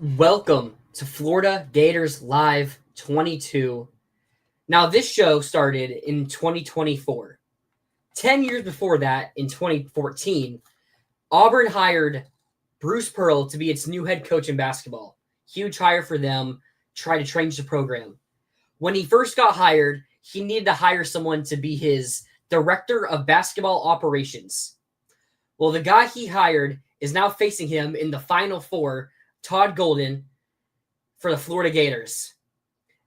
Welcome to Florida Gators Live 22. Now, this show started in 2024. 10 years before that, in 2014, Auburn hired Bruce Pearl to be its new head coach in basketball. Huge hire for them, try to change the program. When he first got hired, he needed to hire someone to be his director of basketball operations. Well, the guy he hired is now facing him in the Final Four, Todd Golden, for the Florida Gators.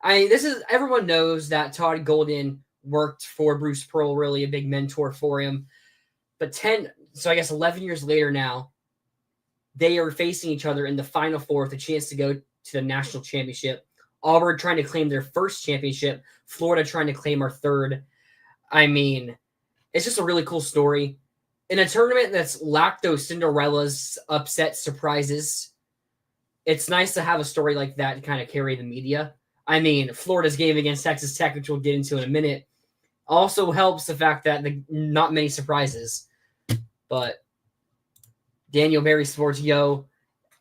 Everyone knows that Todd Golden worked for Bruce Pearl, really a big mentor for him. But 11 years later now, they are facing each other in the Final Four with a chance to go to the national championship. Auburn trying to claim their first championship, Florida trying to claim our third. It's just a really cool story. In a tournament that's lacked those Cinderellas, upset surprises, it's nice to have a story like that to kind of carry the media. Florida's game against Texas Tech, which we'll get into in a minute, also helps the fact that not many surprises. But Daniel Berry Sports,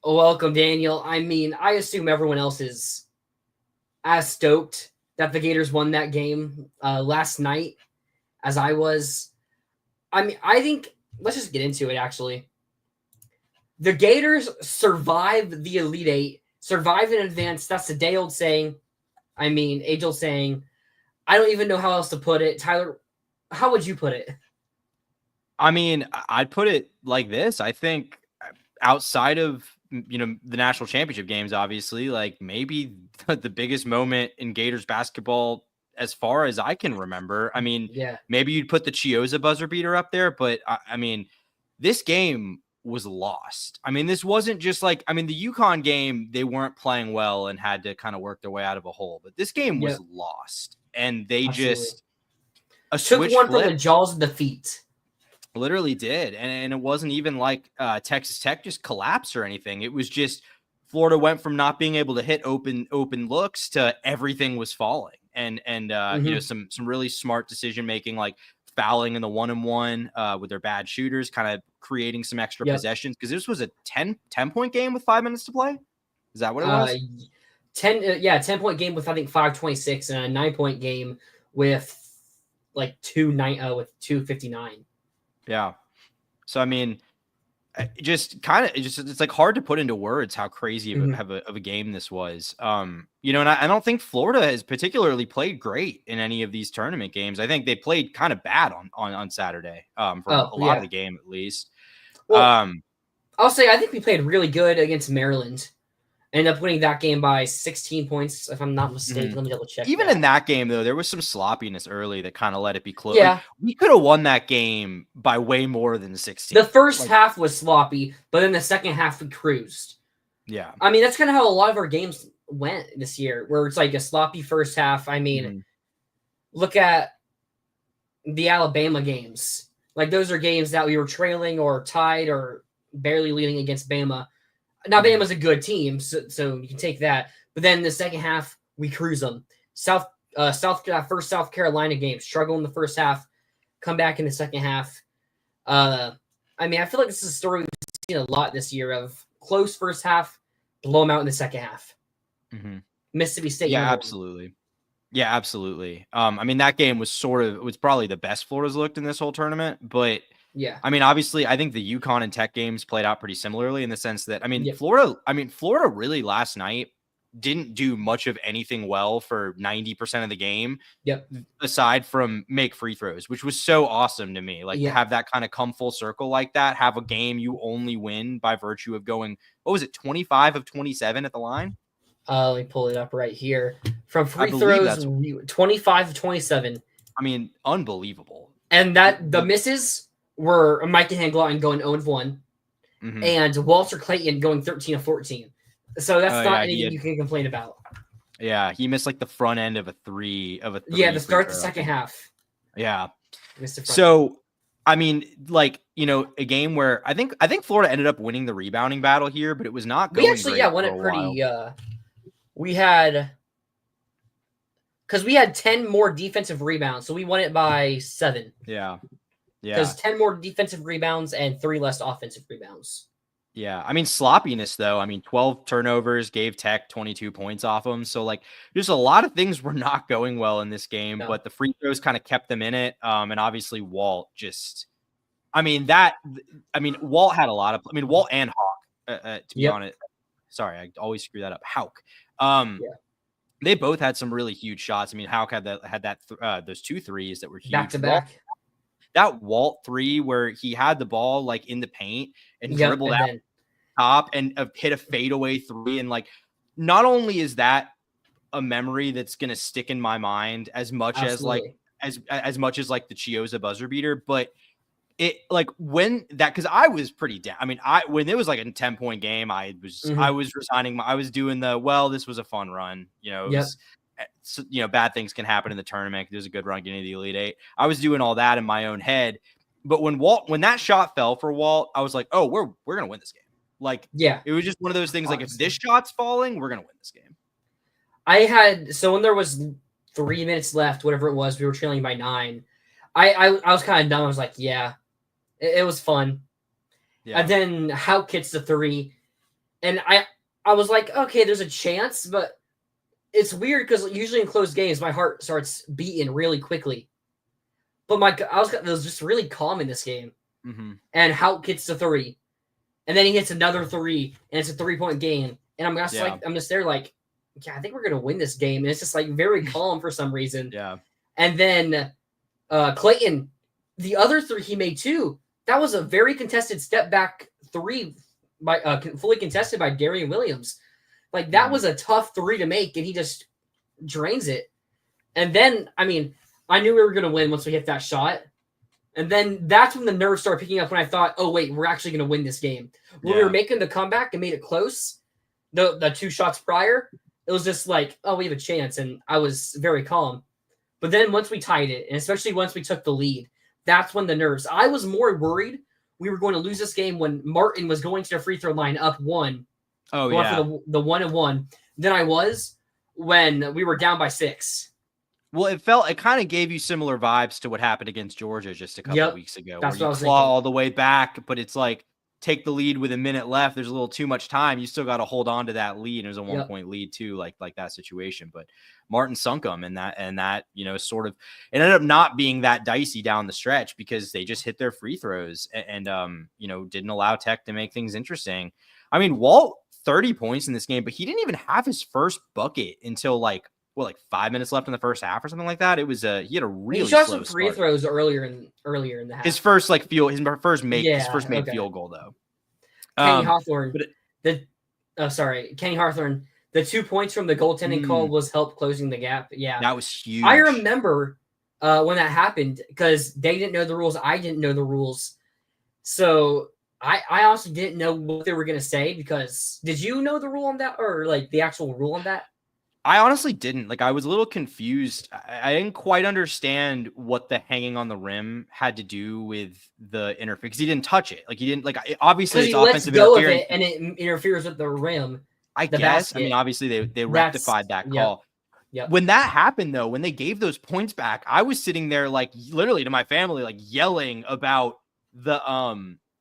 welcome, Daniel. I assume everyone else is as stoked that the Gators won that game last night as I was. I think let's just get into it, actually. The Gators survived the Elite Eight, survived in advance. That's the day-old saying. Age-old saying. I don't even know how else to put it. Tyler, how would you put it? I'd put it like this. I think outside of, the national championship games, obviously, like maybe the biggest moment in Gators basketball as far as I can remember. Maybe you'd put the Chiozza buzzer beater up there, but this game was lost. This wasn't just like, the UConn game, they weren't playing well and had to kind of work their way out of a hole, but this game was lost, and they just took one from the jaws of defeat. Literally did. And it wasn't even like Texas Tech just collapsed or anything. It was just Florida went from not being able to hit open looks to everything was falling. And some really smart decision making, like fouling in the 1-and-1 with their bad shooters, kind of creating some extra possessions, because this was a 10-point game with 5 minutes to play. Is that what it was? 10-point game with I think 5:26, and a 9-point game with like 2:59. Yeah. So it's like hard to put into words how crazy of a game this was. And I don't think Florida has particularly played great in any of these tournament games. I think they played kind of bad on Saturday for a lot of the game, at least. Well, I'll say I think we played really good against Maryland. Ended up winning that game by 16 points, if I'm not mistaken. Let me double check. Even in that game, though, there was some sloppiness early that kind of let it be close. Yeah. Like, we could have won that game by way more than 16. The first half was sloppy, but then the second half we cruised. Yeah. That's kind of how a lot of our games went this year, where it's like a sloppy first half. Look at the Alabama games. Like, those are games that we were trailing or tied or barely leading against Bama. Now, Bama's a good team, so you can take that. But then the second half, we cruise them. South Carolina game, struggle in the first half, come back in the second half. I feel like this is a story we've seen a lot this year of close first half, blow them out in the second half. Mississippi State. Yeah, absolutely. Yeah, absolutely. That game was probably the best Florida's looked in this whole tournament, but yeah. Obviously, I think the UConn and Tech games played out pretty similarly in the sense that, Florida really last night didn't do much of anything well for 90% of the game. Yep. Aside from make free throws, which was so awesome to me. Like, to have that kind of come full circle like that, have a game you only win by virtue of going, 25 of 27 at the line? Let me pull it up right here. From free throws, 25 of 27. Unbelievable. And that the misses were Micah Hanglauten going 0-1 and Walter Clayton going 13 of 14. So that's not anything you can complain about. Yeah, he missed like the front end of a three. Yeah, to start the second half. Yeah. So, a game where I think Florida ended up winning the rebounding battle here, but it was not going. We actually won it pretty. We had 10 more defensive rebounds, so we won it by 7. Yeah. Because 10 more defensive rebounds and 3 less offensive rebounds. Yeah, I mean sloppiness though. I mean 12 turnovers gave Tech 22 points off them. So like there's a lot of things were not going well in this game, No. but the free throws kind of kept them in it. And obviously Walt just I mean that I mean Walt had a lot of I mean Walt and Hawk to be Yep. honest. Sorry, I always screw that up. Hauk. Yeah. They both had some really huge shots. I mean, Hauk had those 2 threes that were Back huge. to back. That Walt 3 where he had the ball like in the paint and Yep. dribbled And out then top and hit a fadeaway 3, and like not only is that a memory that's gonna stick in my mind as much as like absolutely. as much as like the Chioza buzzer beater, but it like when that because I was pretty down. I mean, when it was like a 10-point game, I was resigning. I was doing this was a fun run. You know, it Yep. was bad things can happen in the tournament. There's a good run getting to the Elite Eight. I was doing all that in my own head, but when that shot fell for Walt, I was like, oh, we're gonna win this game. Like, Yeah. it was just one of those things. Like, if Honestly. this shot's falling, we're gonna win this game. When there was 3 minutes left, whatever it was, we were trailing by 9. I was kind of dumb. I was like, yeah, it was fun. Yeah. And then Hauk hits the 3, and I was like, okay, there's a chance, but it's weird because usually in closed games, my heart starts beating really quickly. But I was just really calm in this game. Mm-hmm. And Hauk hits the 3, and then he hits another 3, and it's a 3-point game. And I'm just there like, yeah, I think we're gonna win this game. And it's just like very calm for some reason. Yeah. And then Clayton, the other 3 he made too. That was a very contested step back 3 by fully contested by Darian Williams. Like that was a tough 3 to make, and he just drains it. And then I mean, I knew we were gonna win once we hit that shot. And then that's when the nerves started picking up when I thought, oh wait, we're actually gonna win this game. When we were making the comeback and made it close, the 2 shots prior, it was just like, oh, we have a chance, and I was very calm. But then once we tied it, and especially once we took the lead, that's when the nerves. I was more worried we were going to lose this game when Martin was going to the free throw line up 1. Oh yeah, for the 1-1 than I was when we were down by 6. Well, it kind of gave you similar vibes to what happened against Georgia just a couple of weeks ago, That's where what you I was claw thinking. all the way back, but it's like take the lead with a minute left. There's a little too much time. You still got to hold on to that lead. There's a 1-point lead too, like that situation. But Martin sunk them, and that sort of it ended up not being that dicey down the stretch because they just hit their free throws and didn't allow Tech to make things interesting. I mean, Walt 30 points in this game, but he didn't even have his first bucket until like 5 minutes left in the first half or something like that. It was he had a really he shot slow some free start. throws earlier in the half. His first made field goal though. Kenny Hawthorne. Kenny Hawthorne. The 2 points from the goaltending call was help closing the gap. Yeah, that was huge. I remember when that happened because they didn't know the rules. I didn't know the rules, so I honestly didn't know what they were gonna say. Because did you know the rule on that, or like the actual rule on that? I honestly didn't. Like, I was a little confused. I didn't quite understand what the hanging on the rim had to do with the interference because he didn't touch it. Like, he didn't obviously it's offensive go interference. Of it and it interferes with the rim. I guess. Basket. I mean, obviously they rectified that call. Yep. When that happened though, when they gave those points back, I was sitting there like literally to my family, like yelling about the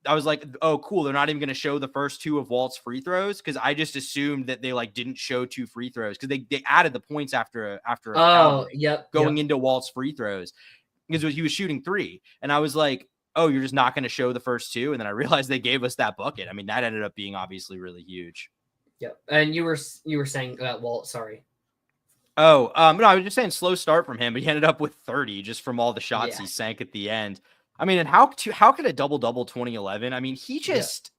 I was like, oh, cool. They're not even going to show the first 2 of Walt's free throws because I just assumed that they didn't show 2 free throws because they added the points after going into Walt's free throws because he was shooting 3. And I was like, oh, you're just not going to show the first 2. And then I realized they gave us that bucket. I mean, that ended up being obviously really huge. Yep. And you were saying Walt, sorry. Oh, no, I was just saying slow start from him, but he ended up with 30 just from all the shots he sank at the end. I mean, and how could a double-double 2011? I mean, he just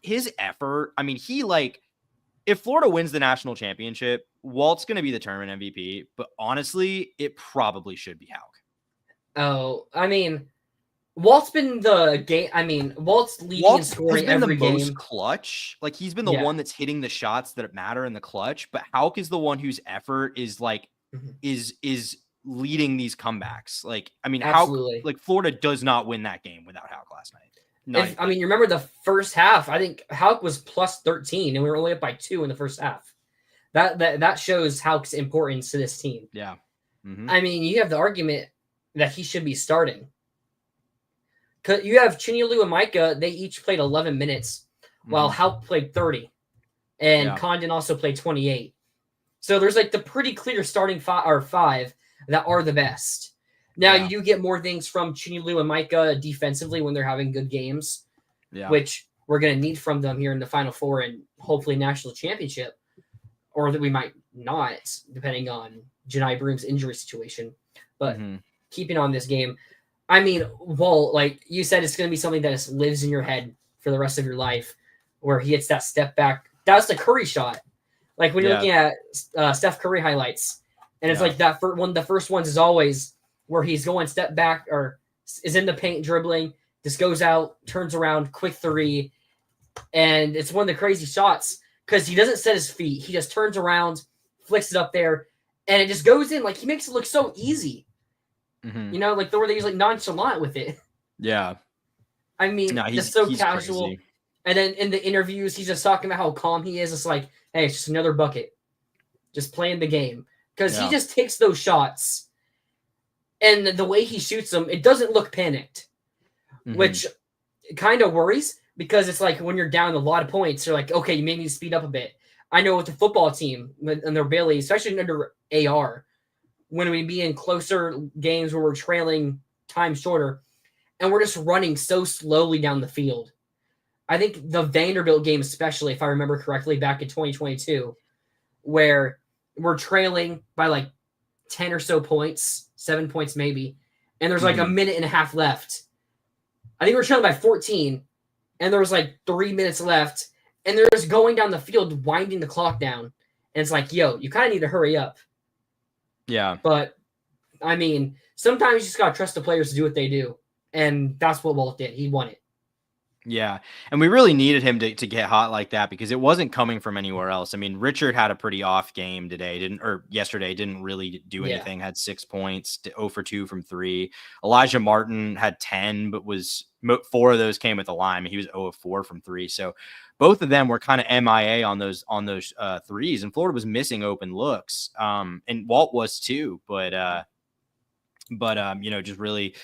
his effort. I mean, if Florida wins the national championship, Walt's going to be the tournament MVP. But honestly, it probably should be Hauk. Oh, I mean, Walt's been the game. I mean, Walt's leading in scoring every game. Most clutch. Like he's been the one that's hitting the shots that matter in the clutch. But Hauk is the one whose effort is is leading these comebacks. Like, I mean, absolutely. Hauk, Florida does not win that game without Hauk last night. I mean, you remember the first half? I think Hauk was plus 13, and we were only up by 2 in the first half. That shows Hauk's importance to this team. Yeah. Mm-hmm. I mean, you have the argument that he should be starting. You have Chinyelu and Micah. They each played 11 minutes. while Haupt played 30, and Yeah. Condon also played 28. So there's like the pretty clear starting five that are the best. Now you do get more things from Chinilu and Micah defensively when they're having good games, which we're going to need from them here in the Final Four and hopefully national championship, or that we might not, depending on Janai Broom's injury situation. But keeping on this game, I mean, Walt, like you said, it's going to be something that just lives in your head for the rest of your life, where he hits that step back. That's the Curry shot. Like when you're looking at Steph Curry highlights, and it's like that one. The first ones is always where he's going step back or is in the paint dribbling, just goes out, turns around, quick three, and it's one of the crazy shots because he doesn't set his feet. He just turns around, flicks it up there, and it just goes in. Like he makes it look so easy. You know, like the way he's like nonchalant with it. Yeah. I mean, he's so casual. Crazy. And then in the interviews, he's just talking about how calm he is. It's like, hey, it's just another bucket. Just playing the game. Because he just takes those shots. And the way he shoots them, it doesn't look panicked. Which kind of worries. Because it's like when you're down a lot of points, you're like, okay, you may need to speed up a bit. I know with the football team, and their Bailey, especially under AR, when we be in closer games where we're trailing time shorter, and we're just running so slowly down the field. I think the Vanderbilt game, especially, if I remember correctly, back in 2022, where we're trailing by like 10 or so points, 7 points maybe, and there's like a minute and a half left. I think we're trailing by 14, and there was like 3 minutes left, and they're just going down the field, winding the clock down. And it's like, yo, you kind of need to hurry up. Yeah. But, I mean, sometimes you just got to trust the players to do what they do. And that's what Walt did. He won it. Yeah. And we really needed him to get hot like that because it wasn't coming from anywhere else. I mean, Richard had a pretty off game yesterday, didn't really do anything, had 6 points, 0 for 2 from 3. Elijah Martin had 10, but 4 of those came at the line. He was 0 of 4 from 3. So both of them were kind of MIA on those threes, and Florida was missing open looks. And Walt was too, but just really,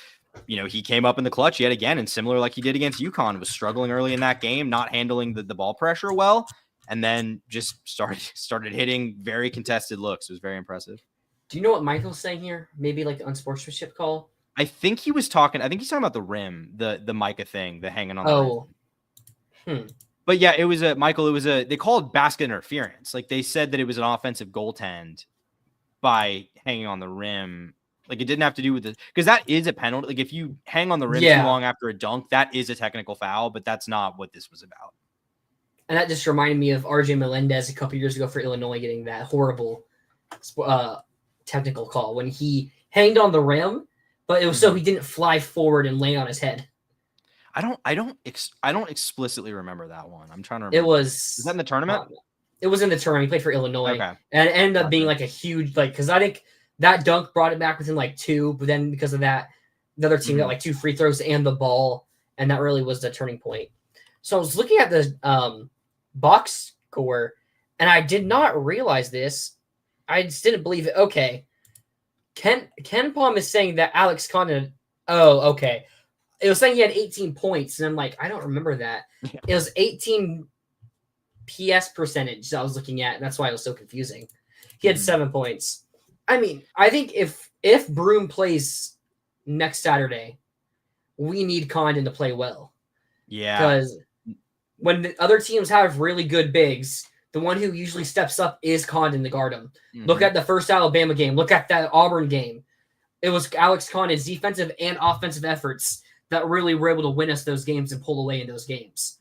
he came up in the clutch yet again, and similar like he did against UConn, was struggling early in that game, not handling the ball pressure well, and then just started hitting very contested looks. It was very impressive. Do you know what Michael's saying here? Maybe like the unsportsmanship call? I think he's talking about the rim, the Micah thing, the hanging on the rim. But yeah, they called basket interference. Like they said that it was an offensive goaltend by hanging on the rim. Like it didn't have to do with this, because that is a penalty. Like if you hang on the rim too long after a dunk, that is a technical foul, but that's not what this was about. And that just reminded me of RJ Melendez a couple years ago for Illinois getting that horrible technical call when he hanged on the rim, but it was so he didn't fly forward and land on his head. I don't explicitly remember that one. I'm trying to remember. Was that in the tournament? It was in the tournament. He played for Illinois. Okay. And it ended up being like a huge, because I think that dunk brought it back within like 2, but then because of that, the other team got like 2 free throws and the ball, and that really was the turning point. So I was looking at the box score, and I did not realize this. I just didn't believe it. Okay. Ken Palm is saying that Alex Condon. Oh, okay. It was saying he had 18 points, and I'm like, I don't remember that. Yeah. It was 18 PS percentage that I was looking at, and that's why it was so confusing. He had 7 points. I mean, I think if Broom plays next Saturday, we need Condon to play well. Yeah. Because when the other teams have really good bigs, the one who usually steps up is Condon to guard him. Look at the first Alabama game. Look at that Auburn game. It was Alex Condon's defensive and offensive efforts that really were able to win us those games and pull away in those games.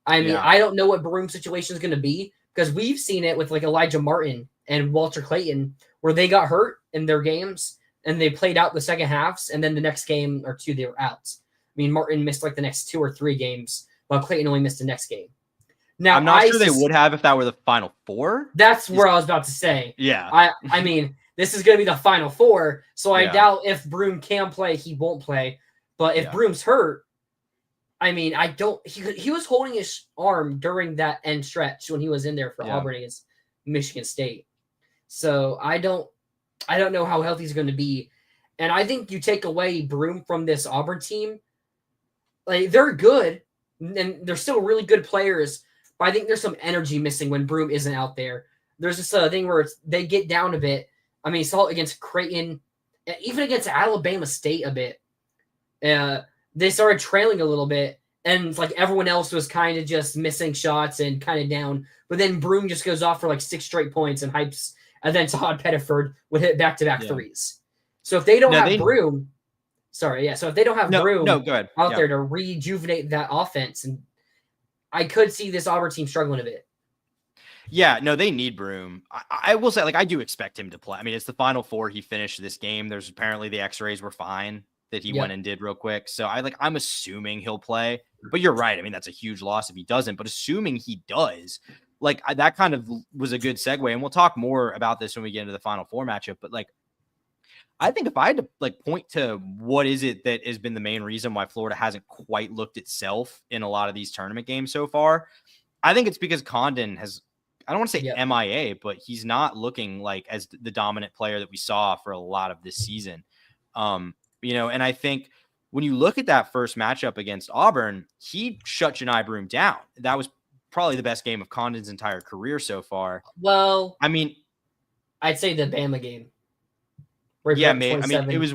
I mean, I don't know what Broom's situation is going to be, because we've seen it with like Elijah Martin and Walter Clayton, where they got hurt in their games and they played out the second halves, and then the next game or 2 they were out. I mean, Martin missed like the next 2 or 3 games, while Clayton only missed the next game. Now, I'm not sure they would have if that were the Final Four. That's where I was about to say. Yeah. I mean, this is going to be the Final Four, so I doubt if Broom can play, he won't play. But if Broom's hurt, I mean, he was holding his arm during that end stretch when he was in there for Auburn against Michigan State. So I don't know how healthy he's going to be. And I think you take away Broom from this Auburn team, like they're good, and they're still really good players, but I think there's some energy missing when Broome isn't out there. There's just a thing where they get down a bit. I mean, saw it against Creighton, even against Alabama State a bit. They started trailing a little bit, and it's like everyone else was kind of just missing shots and kind of down. But then Broome just goes off for like 6 straight points and hypes, and then Todd Pettiford would hit back-to-back threes. So if they don't have Broome, so if they don't have Broome go ahead. out there to rejuvenate that offense, and I could see this Auburn team struggling a bit. Yeah, no, they need Broome. I will say, like, I do expect him to play. I mean, it's the Final Four. He finished this game. There's apparently the X-rays were fine that he went and did real quick. So I'm assuming he'll play. But you're right. I mean, that's a huge loss if he doesn't. But assuming he does, like, that kind of was a good segue. And we'll talk more about this when we get into the Final Four matchup. But, like, I think if I had to, like, point to what is it that has been the main reason why Florida hasn't quite looked itself in a lot of these tournament games so far, I think it's because Condon has, I don't want to say MIA, but he's not looking like as the dominant player that we saw for a lot of this season. And I think when you look at that first matchup against Auburn, he shut Janai Broome down. That was probably the best game of Condon's entire career so far. Well, I mean, I'd say the Bama game. Yeah, maybe. I mean, it was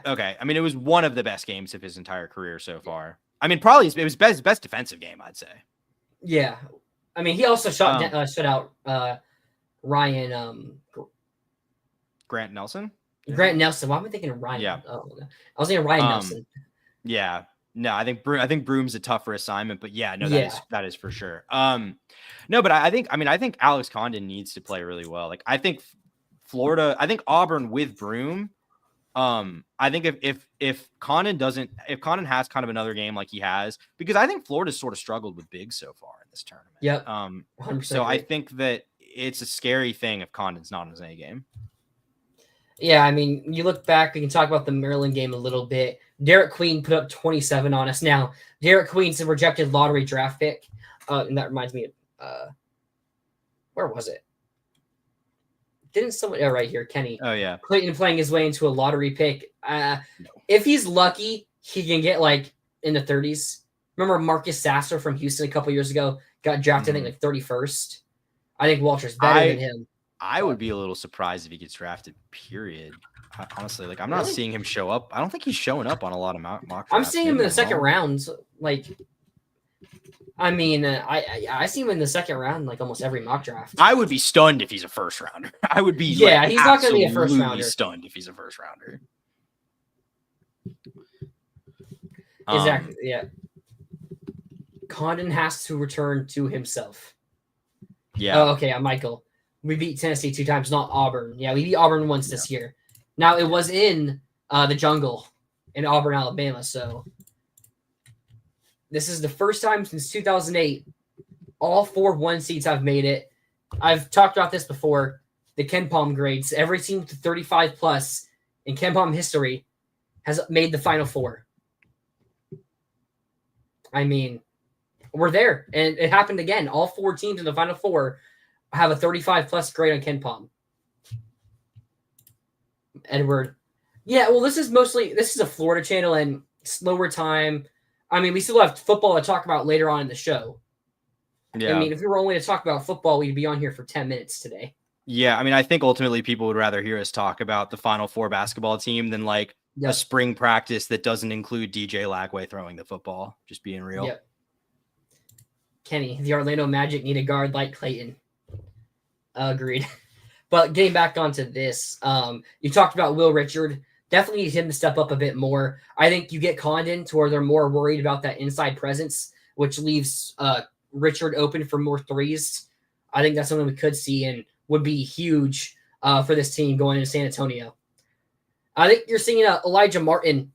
okay. I mean, it was one of the best games of his entire career so far. I mean, probably it was his best defensive game, I'd say. Yeah, I mean, he also shut out Ryan Grant Nelson. Grant Nelson. Why am I thinking of Ryan? Yeah, I was thinking Ryan Nelson. Yeah, no, I think Broome's a tougher assignment, but yeah, no, that is for sure. No, but I think Alex Condon needs to play really well. Like, I think Florida, I think Auburn with Broome. I think if Condon has kind of another game like he has, because I think Florida's sort of struggled with bigs so far in this tournament. Yep. 100% so I think that it's a scary thing if Condon's not in his A game. Yeah, I mean, you look back, we can talk about the Maryland game a little bit. Derek Queen put up 27 on us. Now, Derek Queen's a rejected lottery draft pick. And that reminds me of where was it? Didn't someone right here, Kenny? Oh yeah, Clayton playing his way into a lottery pick. If he's lucky, he can get like in the 30s. Remember Marcus Sasser from Houston a couple years ago got drafted, I think, like 31st. I think Walter's better than him. I would be a little surprised if he gets drafted. Period. Honestly, like I'm not seeing him show up. I don't think he's showing up on a lot of mock drafts. I'm seeing him in the second rounds. Like, I mean, I see him in the second round, like almost every mock draft. I would be stunned if he's a first rounder. I would be, he's not going to be a first rounder. Stunned if he's a first rounder. Exactly. Yeah. Condon has to return to himself. Yeah. Oh, okay. Michael, we beat Tennessee 2 times, not Auburn. Yeah, we beat Auburn once this year. Now it was in the jungle in Auburn, Alabama. So. This is the first time since 2008 all 4 1 seeds have made it. I've talked about this before. The KenPom grades. Every team with 35 plus in KenPom history has made the Final Four. I mean, we're there. And it happened again. All 4 teams in the Final Four have a 35 plus grade on KenPom. Edward. Yeah, well, this is a Florida channel and slower time. I mean, we still have football to talk about later on in the show. Yeah. I mean, if we were only to talk about football, we'd be on here for 10 minutes today. Yeah, I mean, I think ultimately people would rather hear us talk about the Final Four basketball team than like a spring practice that doesn't include DJ Lagway throwing the football. Just being real. Yep. Kenny, the Orlando Magic need a guard like Clayton. Agreed. But getting back onto this, you talked about Will Richard. Definitely need him to step up a bit more. I think you get Condon to where they're more worried about that inside presence, which leaves Richard open for more threes. I think that's something we could see and would be huge for this team going into San Antonio. I think you're seeing Elijah Martin.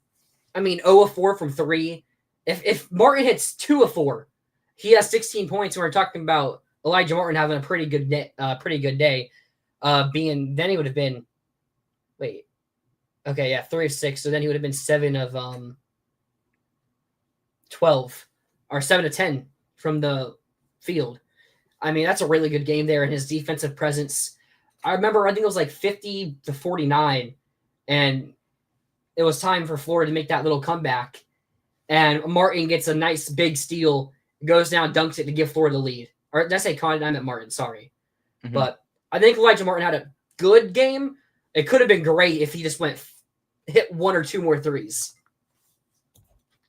I mean, 0 of 4 from 3. If Martin hits 2 of 4, he has 16 points. And we're talking about Elijah Martin having a pretty good day. Then he would have been 3 of 6. So then he would have been 7 of 12 or 7 of 10 from the field. I mean, that's a really good game there. And his defensive presence, I remember, I think it was like 50-49. And it was time for Florida to make that little comeback. and Martin gets a nice big steal, goes down, dunks it to give Florida the lead. Or did I say Condon? I meant Martin. Sorry, but I think Elijah Martin had a good game. It could have been great if he just hit one or two more threes,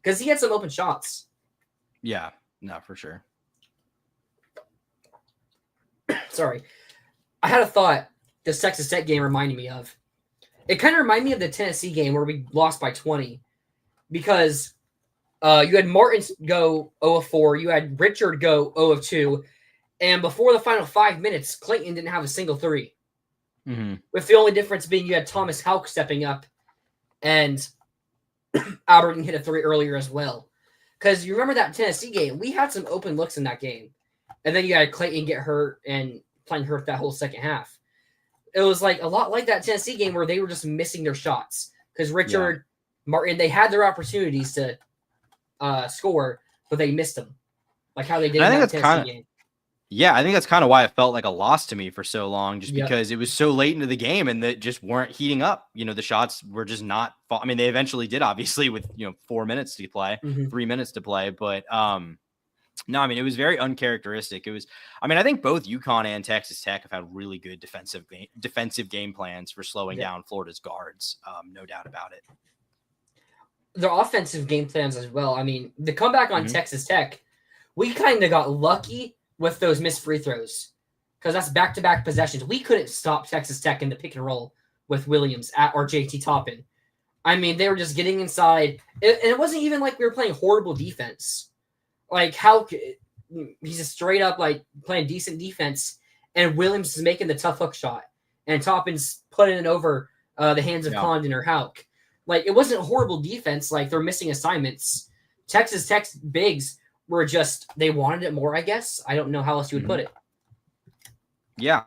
because he had some open shots. Yeah, no, for sure. Sorry. I had a thought this Texas Tech game reminded me of. It kind of reminded me of the Tennessee game where we lost by 20, because you had Martin go 0 of 4, you had Richard go 0 of 2, and before the final 5 minutes, Clayton didn't have a single three. With the only difference being you had Thomas Houck stepping up, and Albert hit a three earlier as well. Because you remember that Tennessee game, we had some open looks in that game. And then you had Clayton get hurt and playing hurt that whole second half. It was like a lot like that Tennessee game where they were just missing their shots. Because Richard, Martin, they had their opportunities to score, but they missed them. Like how they did in that Tennessee game. Yeah, I think that's kind of why it felt like a loss to me for so long, just because it was so late into the game and they just weren't heating up. The shots were just not. I mean, they eventually did, obviously, with 4 minutes to play, 3 minutes to play, but no, I mean, it was very uncharacteristic. It was. I mean, I think both UConn and Texas Tech have had really good defensive game plans for slowing down Florida's guards. No doubt about it. Their offensive game plans as well. I mean, the comeback on Texas Tech, we kind of got lucky with those missed free throws, because that's back-to-back possessions. We couldn't stop Texas Tech in the pick and roll with Williams or JT Toppin. I mean, they were just getting inside. And it wasn't even like we were playing horrible defense. Like, he's just straight up, like, playing decent defense, and Williams is making the tough hook shot, and Toppin's putting it over the hands of Condon or Houck. Like, it wasn't horrible defense. Like, they're missing assignments. Texas Tech's bigs were just, they wanted it more, I guess. I don't know how else you would put it. Yeah.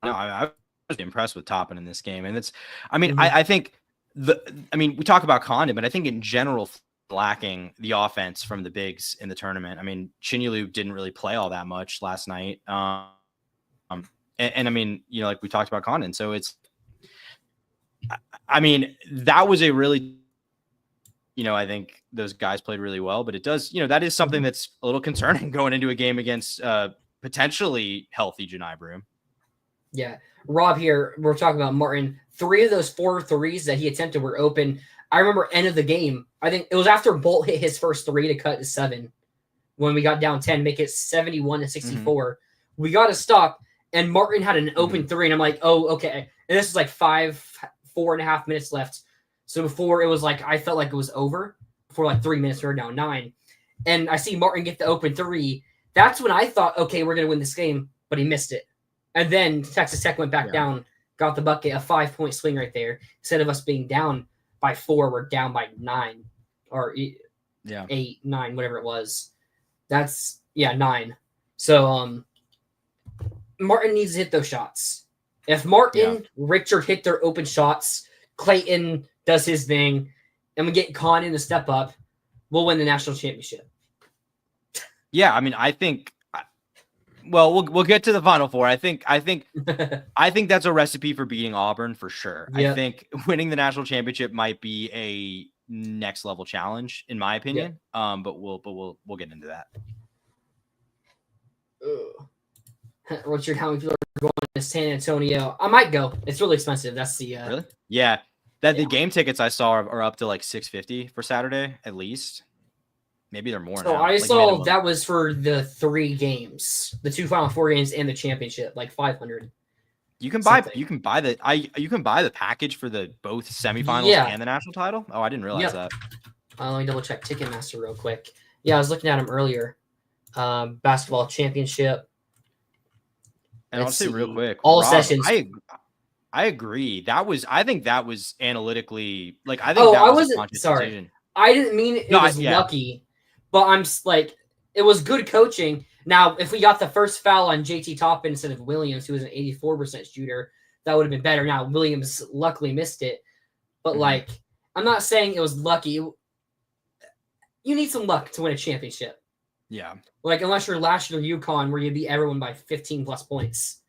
No, I was impressed with Toppin in this game. And it's, I mean, I think we talk about Condon, but I think in general, lacking the offense from the bigs in the tournament. I mean, Chinyelu didn't really play all that much last night. And I mean, like we talked about Condon. So it's, I mean, that was a really, I think those guys played really well, but it does, that is something that's a little concerning going into a game against potentially healthy Janai Broome. Yeah. Rob here, we're talking about Martin. 3 of those 4 threes that he attempted were open. I remember end of the game. I think it was after Bolt hit his first 3 to cut to 7 when we got down 10, make it 71-64. We got to stop, and Martin had an open 3, and I'm like, oh, okay. And this is like 4.5 minutes left. So before it was like, I felt like it was over. Before like 3 minutes, we were down 9. And I see Martin get the open 3. That's when I thought, okay, we're going to win this game, but he missed it. And then Texas Tech went back down, got the bucket, a 5-point swing right there. Instead of us being down by 4, we're down by 9 or 8, 9, whatever it was. That's 9. So Martin needs to hit those shots. If Martin, Richard hit their open shots, Clayton does his thing, and we get Condon to step up, we'll win the national championship. Yeah, I mean, I think. Well, we'll get to the Final Four. I think that's a recipe for beating Auburn for sure. Yep. I think winning the national championship might be a next level challenge, in my opinion. Yep. But we'll get into that. Richard, how many people are going to San Antonio? I might go. It's really expensive. That's the really? Yeah. The game tickets I saw are up to like $650 for Saturday at least. Maybe they're more. So now. I saw minimum. That was for the 3 games, the 2 Final Four games and the championship, like $500. You can buy the package for the both semifinals and the national title. Oh, I didn't realize that. Let me double check Ticketmaster real quick. Yeah, I was looking at them earlier. Basketball championship. And I'll say real quick, all sessions. I agree. I think that was analytically like I think that was a conscious decision. I didn't mean it was lucky. But I'm like, it was good coaching. Now, if we got the first foul on JT Toppin instead of Williams, who was an 84% shooter, that would have been better. Now, Williams luckily missed it. But, like, I'm not saying it was lucky. You need some luck to win a championship. Yeah. Like, unless you're last year UConn, where you beat everyone by 15-plus points.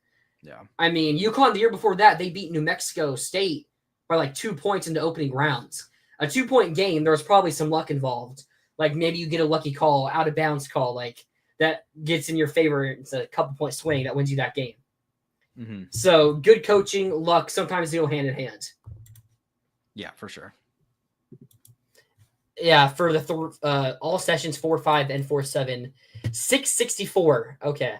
Yeah. I mean, UConn, the year before that, they beat New Mexico State by, like, 2 points in the opening rounds. A 2-point game, there was probably some luck involved. Like maybe you get a lucky call, out of bounds call, like that gets in your favor. It's a couple point swing that wins you that game. Mm-hmm. So good coaching, luck, sometimes they go hand in hand. Yeah, for sure. Yeah, for the all sessions 4-5 and 4-7, 664. Okay.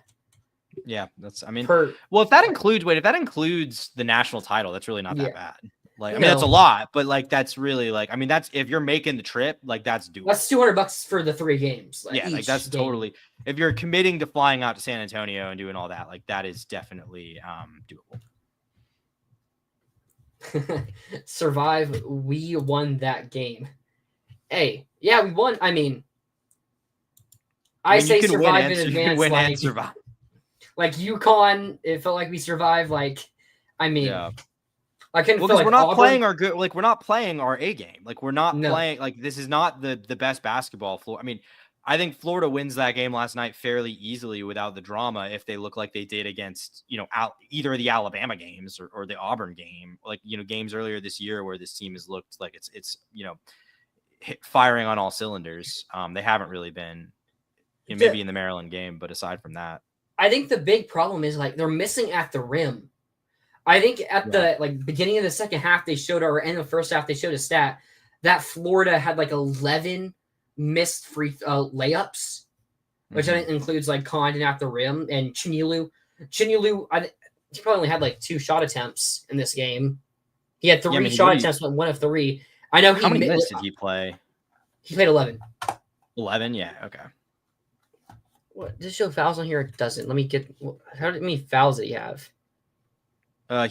Yeah, that's. I mean, if that includes the national title, that's really not that bad. Like, I mean, that's a lot, but like that's really like, I mean, that's if you're making the trip, like that's doable. That's $200 for the 3 games. Like, like that's game. Totally. If you're committing to flying out to San Antonio and doing all that, like that is definitely doable. Survive. We won that game. Hey, yeah, we won. I mean I say survive in advance. Win and survive. Like UConn, it felt like we survived. Like, I mean, I can feel like we're not playing our good. Like, we're not playing our A game. Like, we're not playing. Like, this is not the best basketball floor. I mean, I think Florida wins that game last night fairly easily without the drama if they look like they did against either of the Alabama games or the Auburn game. Like games earlier this year where this team has looked like it's firing on all cylinders. They haven't really been. Maybe in the Maryland game, but aside from that. I think the big problem is like they're missing at the rim. I think at the beginning of the second half, they showed, or end of the first half, they showed a stat that Florida had like 11 missed free layups, which I think includes like Condon at the rim and Chinilu. He probably only had like 2 shot attempts in this game. He had 3 shot attempts, but 1 of 3. I know how many minutes did he play? He played 11. 11, yeah, okay. What does it show fouls on here? It doesn't. Let me get. How many fouls did he have?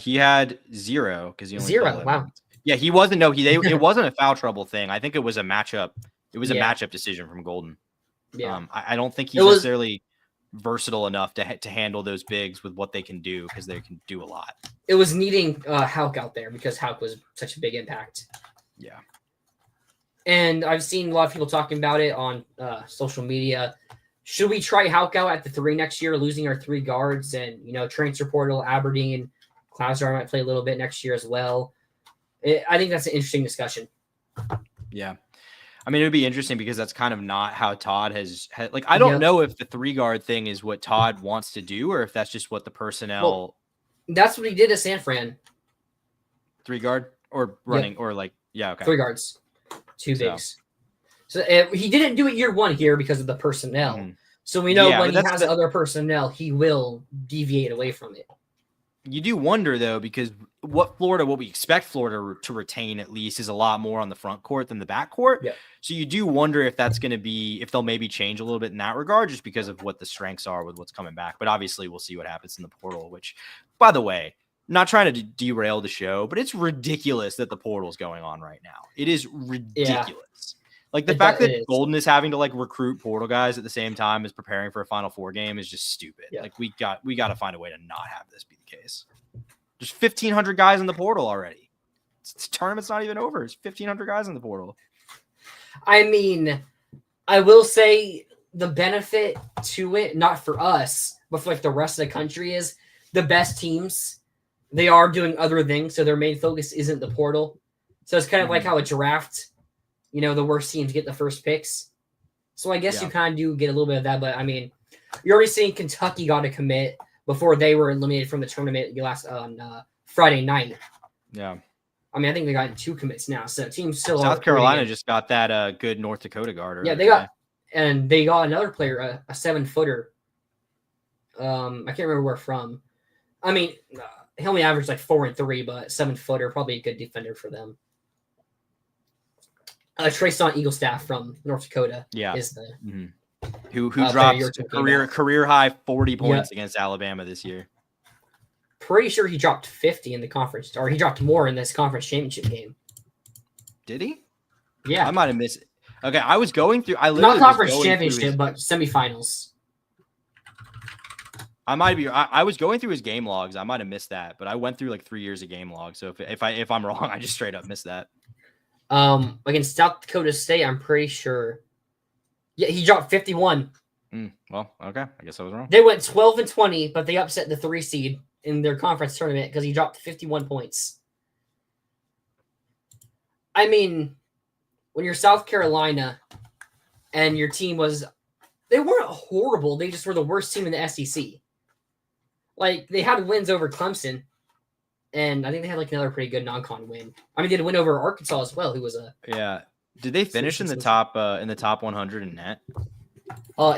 He had 0 because he only 0. Wow. Yeah, he wasn't. No, it wasn't a foul trouble thing. I think it was a matchup. It was a matchup decision from Golden. Yeah. I don't think he's necessarily versatile enough to handle those bigs with what they can do because they can do a lot. It was needing Hauk out there because Hauk was such a big impact. Yeah. And I've seen a lot of people talking about it on social media. Should we try Hauk out at the 3 next year, losing our 3 guards and, transfer portal, Aberdeen, Klausar might play a little bit next year as well. I think that's an interesting discussion. Yeah. I mean, it would be interesting because that's kind of not how Todd has like, I don't know if the 3 guard thing is what Todd wants to do or if that's just what the personnel. Well, that's what he did at San Fran. 3 guard or running or like, okay. 3 guards, 2 bigs. So he didn't do it year 1 here because of the personnel. Mm-hmm. So we know when he has other personnel, he will deviate away from it. You do wonder, though, because what we expect Florida to retain at least is a lot more on the front court than the back court. Yeah. So you do wonder if that's going to be, if they'll maybe change a little bit in that regard, just because of what the strengths are with what's coming back. But obviously we'll see what happens in the portal, which, by the way, I'm not trying to derail the show, but it's ridiculous that the portal is going on right now. It is ridiculous. Yeah. Like the fact that Golden is having to like recruit portal guys at the same time as preparing for a Final Four game is just stupid. Yeah. Like we got to find a way to not have this be the case. There's 1,500 guys in the portal already. This tournament's not even over. There's 1,500 guys in the portal. I mean, I will say the benefit to it, not for us, but for like the rest of the country, is the best teams. They are doing other things, so their main focus isn't the portal. So it's kind of like how a draft. The worst teams get the first picks. So I guess you kind of do get a little bit of that. But, I mean, you're already seeing Kentucky got a commit before they were eliminated from the tournament last on Friday night. Yeah. I mean, I think they got 2 commits now. So teams still South Carolina just got that good North Dakota guard. Yeah, they got another player, a 7-footer. I can't remember where from. I mean, he only averaged like 4 and 3, but 7-footer, probably a good defender for them. Trayson Eaglestaff from North Dakota is the who dropped career high 40 points against Alabama this year. Pretty sure he dropped 50 in the conference, or he dropped more in this conference championship game. Did he? Yeah, I might have missed it. Okay, I was going through. Not conference championship, but semifinals. I was going through his game logs. I might have missed that, but I went through like 3 years of game logs. So if I'm wrong, I just straight up missed that. Against South Dakota State, I'm pretty sure. Yeah, he dropped 51. Well, okay. I guess I was wrong. They went 12 and 20, but they upset the 3 seed in their conference tournament because he dropped 51 points. I mean, when you're South Carolina, and your team was, they weren't horrible. They just were the worst team in the SEC. Like, they had wins over Clemson, and I think they had like another pretty good non-con win. I mean, they had a win over Arkansas as well, who was a Did they finish in the top 100 in net?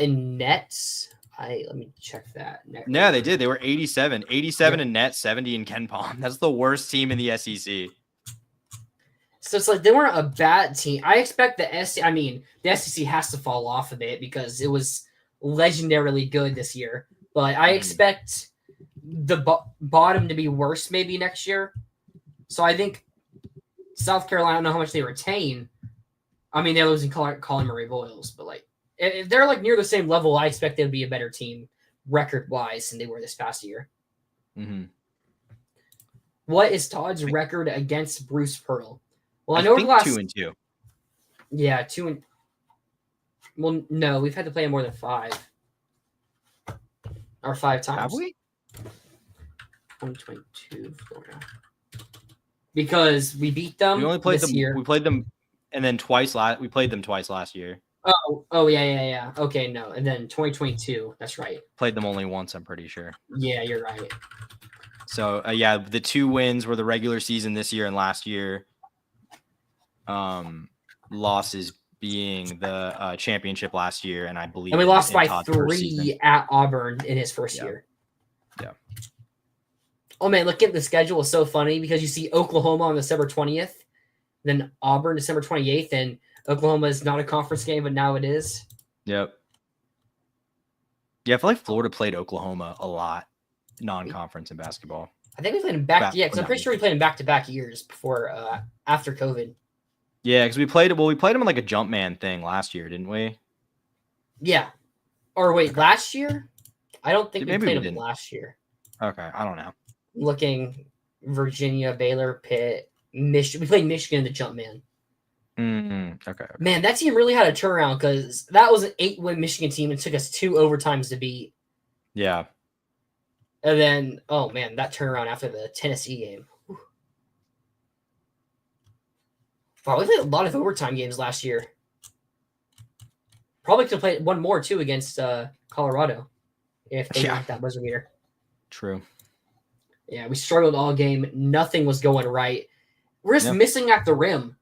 In nets. Let me check that. Yeah, they did. They were 87 in net, 70 in Ken Palm. That's the worst team in the SEC. So it's like they weren't a bad team. I expect the SEC has to fall off a bit because it was legendarily good this year. But I expect the bottom to be worse maybe next year. So I think South Carolina, I don't know how much they retain. I mean, they're losing Colin Murray Boyles, but like if they're like near the same level, I expect they would be a better team record-wise than they were this past year. Mm-hmm. What is Todd's record against Bruce Pearl? Well, I think 2-2. Yeah, 2. Well, no, we've had to play more than 5. Or 5 times. Have we? 2022 Florida. Because we beat them. We only played this them. year. We played them, and then we played them twice last year. Oh, yeah. Okay, no, and then 2022. That's right. Played them only once, I'm pretty sure. Yeah, you're right. So the 2 wins were the regular season this year and last year. Losses being the championship last year, and I believe, and we lost by Todd's 3 at Auburn in his first year. Yeah. Oh man, looking at the schedule is so funny because you see Oklahoma on December 20th, then Auburn December 28th, and Oklahoma is not a conference game, but now it is. Yep. Yeah, I feel like Florida played Oklahoma a lot, non-conference in basketball. I think we played them because I'm pretty sure we played them back-to-back years before, after COVID. Yeah, because we played them in like a jump man thing last year, didn't we? Yeah. Or wait, last year? I don't think we played them last year. Okay, I don't know. Looking, Virginia, Baylor, Pitt, Michigan. We played Michigan in the jump man. Okay. Man, that team really had a turnaround because that was an 8-win Michigan team. It took us 2 overtimes to beat. Yeah. And then, oh man, that turnaround after the Tennessee game. Whew. Wow, we played a lot of overtime games last year. Probably could have played one more too against Colorado if they got that buzzer beater. True. Yeah, we struggled all game. Nothing was going right. We're just missing at the rim,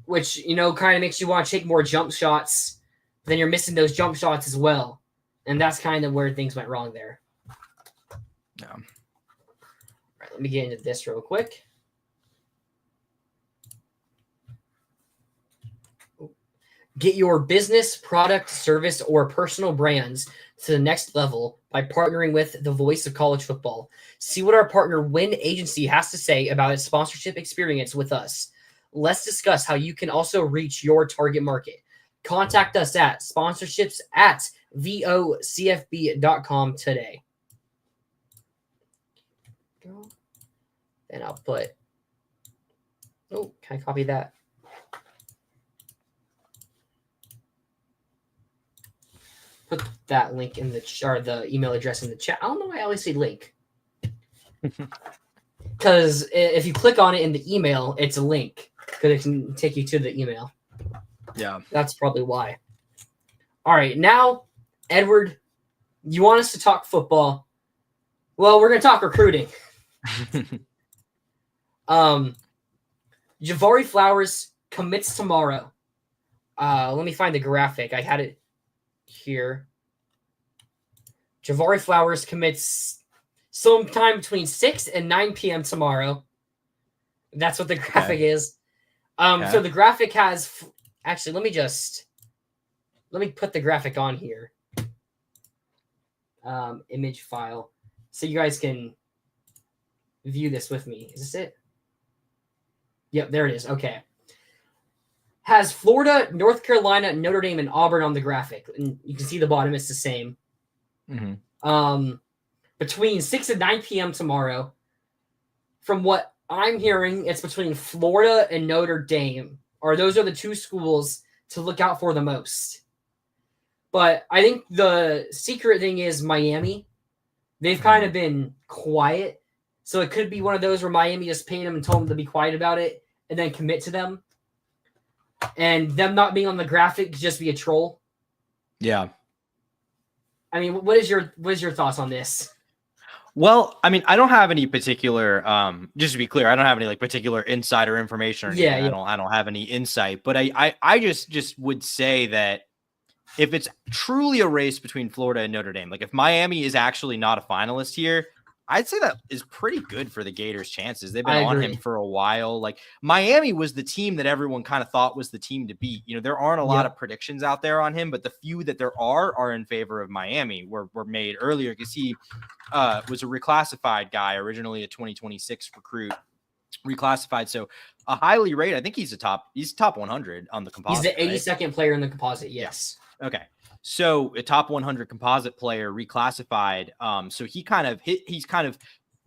which, kind of makes you want to take more jump shots. Then you're missing those jump shots as well. And that's kind of where things went wrong there. Yeah. All right, let me get into this real quick. Get your business, product, service, or personal brands to the next level by partnering with the voice of college football. See what our partner Win Agency has to say about its sponsorship experience with us. Let's discuss how you can also reach your target market. Contact us at sponsorships@vocfb.com today. And I'll put, can I copy that? Put that link in the email address in the chat. I don't know why I always say link. Because if you click on it in the email, it's a link. Because it can take you to the email. Yeah. That's probably why. All right. Now, Edward, you want us to talk football? Well, we're going to talk recruiting. Javari Flowers commits tomorrow. Let me find the graphic. I had it here. Javari Flowers commits sometime between 6 and 9 p.m. tomorrow. That's what the graphic is. So the graphic has actually, let me put the graphic on here. Image file. So you guys can view this with me. Is this it? Yep, there it is. Okay. Has Florida, North Carolina, Notre Dame, and Auburn on the graphic. And you can see the bottom, it's the same. Mm-hmm. Between 6 and 9 p.m. tomorrow. From what I'm hearing, it's between Florida and Notre Dame. Or those are the 2 schools to look out for the most. But I think the secret thing is Miami. They've kind of been quiet. So it could be one of those where Miami just paid them and told them to be quiet about it and then commit to them. and them not being on the graphic could just be a troll. Yeah. I mean, what is your thoughts on this? Well, I mean, I don't have any particular, just to be clear, I don't have any like particular insider information or anything. Yeah. I don't have any insight, but I just would say that if it's truly a race between Florida and Notre Dame, like if Miami is actually not a finalist here, I'd say that is pretty good for the Gators' chances. They've been on him for a while. Like Miami was the team that everyone kind of thought was the team to beat. You know, there aren't a lot of predictions out there on him, but the few that there are in favor of Miami were made earlier because he was a reclassified guy, originally a 2026 recruit, reclassified. So a highly rated, I think he's top 100 on the composite. He's the 82nd player in the composite. Yes. Okay. So a top 100 composite player reclassified. So he's kind of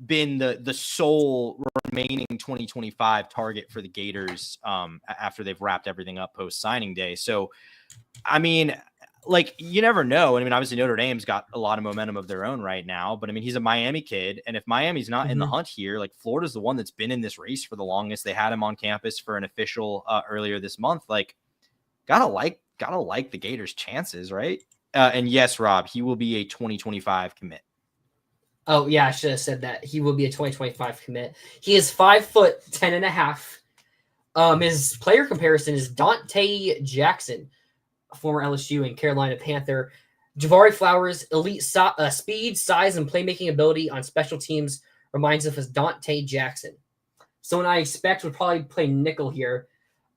been the sole remaining 2025 target for the Gators after they've wrapped everything up post signing day. So, I mean, like you never know. I mean, obviously Notre Dame's got a lot of momentum of their own right now, but I mean, he's a Miami kid. And if Miami's not in the hunt here, like Florida's the one that's been in this race for the longest. They had him on campus for an official earlier this month. Like gotta like the Gators' chances, right? And yes, Rob, he will be a 2025 commit. Oh yeah, I should have said that. He will be a 2025 commit. He is 5'10.5". His player comparison is Dante Jackson, a former LSU and Carolina Panther. Jahvari Flowers, elite speed, size, and playmaking ability on special teams reminds us of Dante Jackson. Someone I expect would probably play nickel here.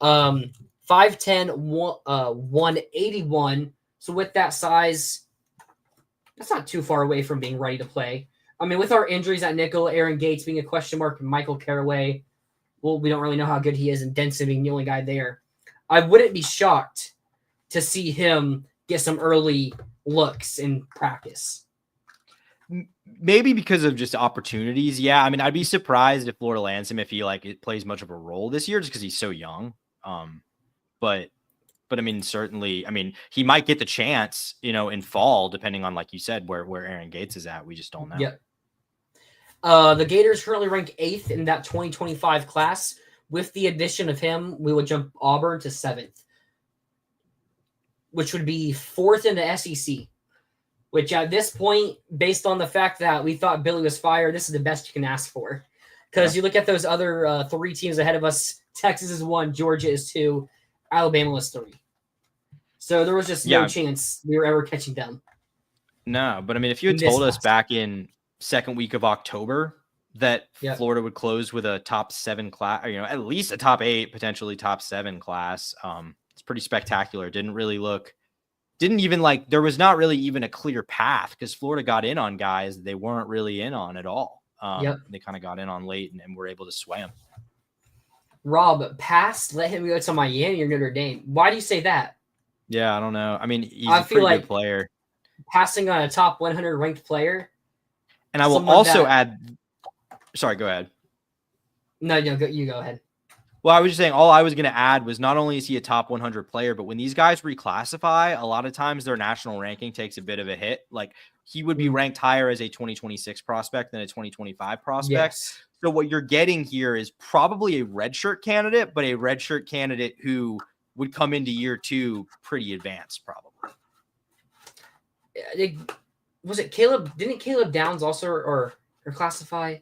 5'10", 181. So with that size, that's not too far away from being ready to play. I mean, with our injuries at nickel, Aaron Gates being a question mark, and Michael Caraway, well, we don't really know how good he is, and Denson being the only guy there. I wouldn't be shocked to see him get some early looks in practice. Maybe because of just opportunities. Yeah, I mean, I'd be surprised if Florida lands him if he it plays much of a role this year just because he's so young. But I mean, certainly, I mean, he might get the chance, in fall, depending on, like you said, where Aaron Gates is at. We just don't know. Yep. The Gators currently rank 8th in that 2025 class. With the addition of him, we would jump Auburn to 7th, which would be 4th in the SEC, which at this point, based on the fact that we thought Billy was fired, this is the best you can ask for. Because you look at those other 3 teams ahead of us, Texas is 1, Georgia is 2, Alabama was 3. So there was just no chance we were ever catching them. No, but I mean, if you had told us back in second week of October that Florida would close with a top 7 class, or, at least a top 8, potentially top 7 class, it's pretty spectacular. There was not really even a clear path because Florida got in on guys that they weren't really in on at all. They kind of got in on late and were able to sway them. Rob, let him go to Miami or Notre Dame. Why do you say that? Yeah, I don't know. I mean, he's a pretty good player. Passing on a top 100 ranked player. And I will also add. Sorry, go ahead. No, you go ahead. Well, I was just saying, all I was going to add was not only is he a top 100 player, but when these guys reclassify, a lot of times their national ranking takes a bit of a hit. Like he would be ranked higher as a 2026 prospect than a 2025 prospect. Yes. So what you're getting here is probably a redshirt candidate, but a redshirt candidate who would come into year 2 pretty advanced, probably. Was it Caleb? Didn't Caleb Downs also or classify?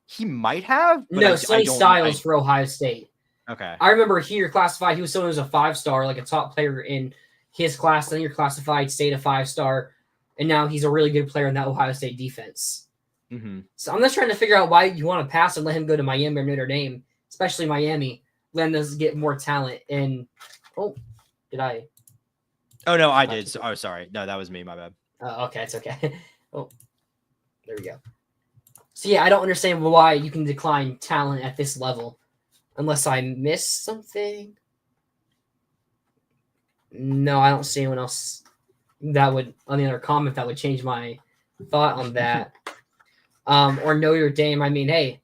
He might have. But no, Sonny Styles for Ohio State. Okay. I remember here classified. He was someone who was a 5-star, like a top player in his class. Then you're classified, stayed a 5-star, and now he's a really good player in that Ohio State defense. Mm-hmm. So I'm just trying to figure out why you want to pass and let him go to Miami or Notre Dame, especially Miami. Let us get more talent. And did I? Oh no, I did. So, sorry. No, that was me. My bad. Okay, it's okay. There we go. So yeah, I don't understand why you can decline talent at this level, unless I missed something. No, I don't see anyone else that would on the other comment that would change my thought on that. Or Notre Dame. I mean, hey,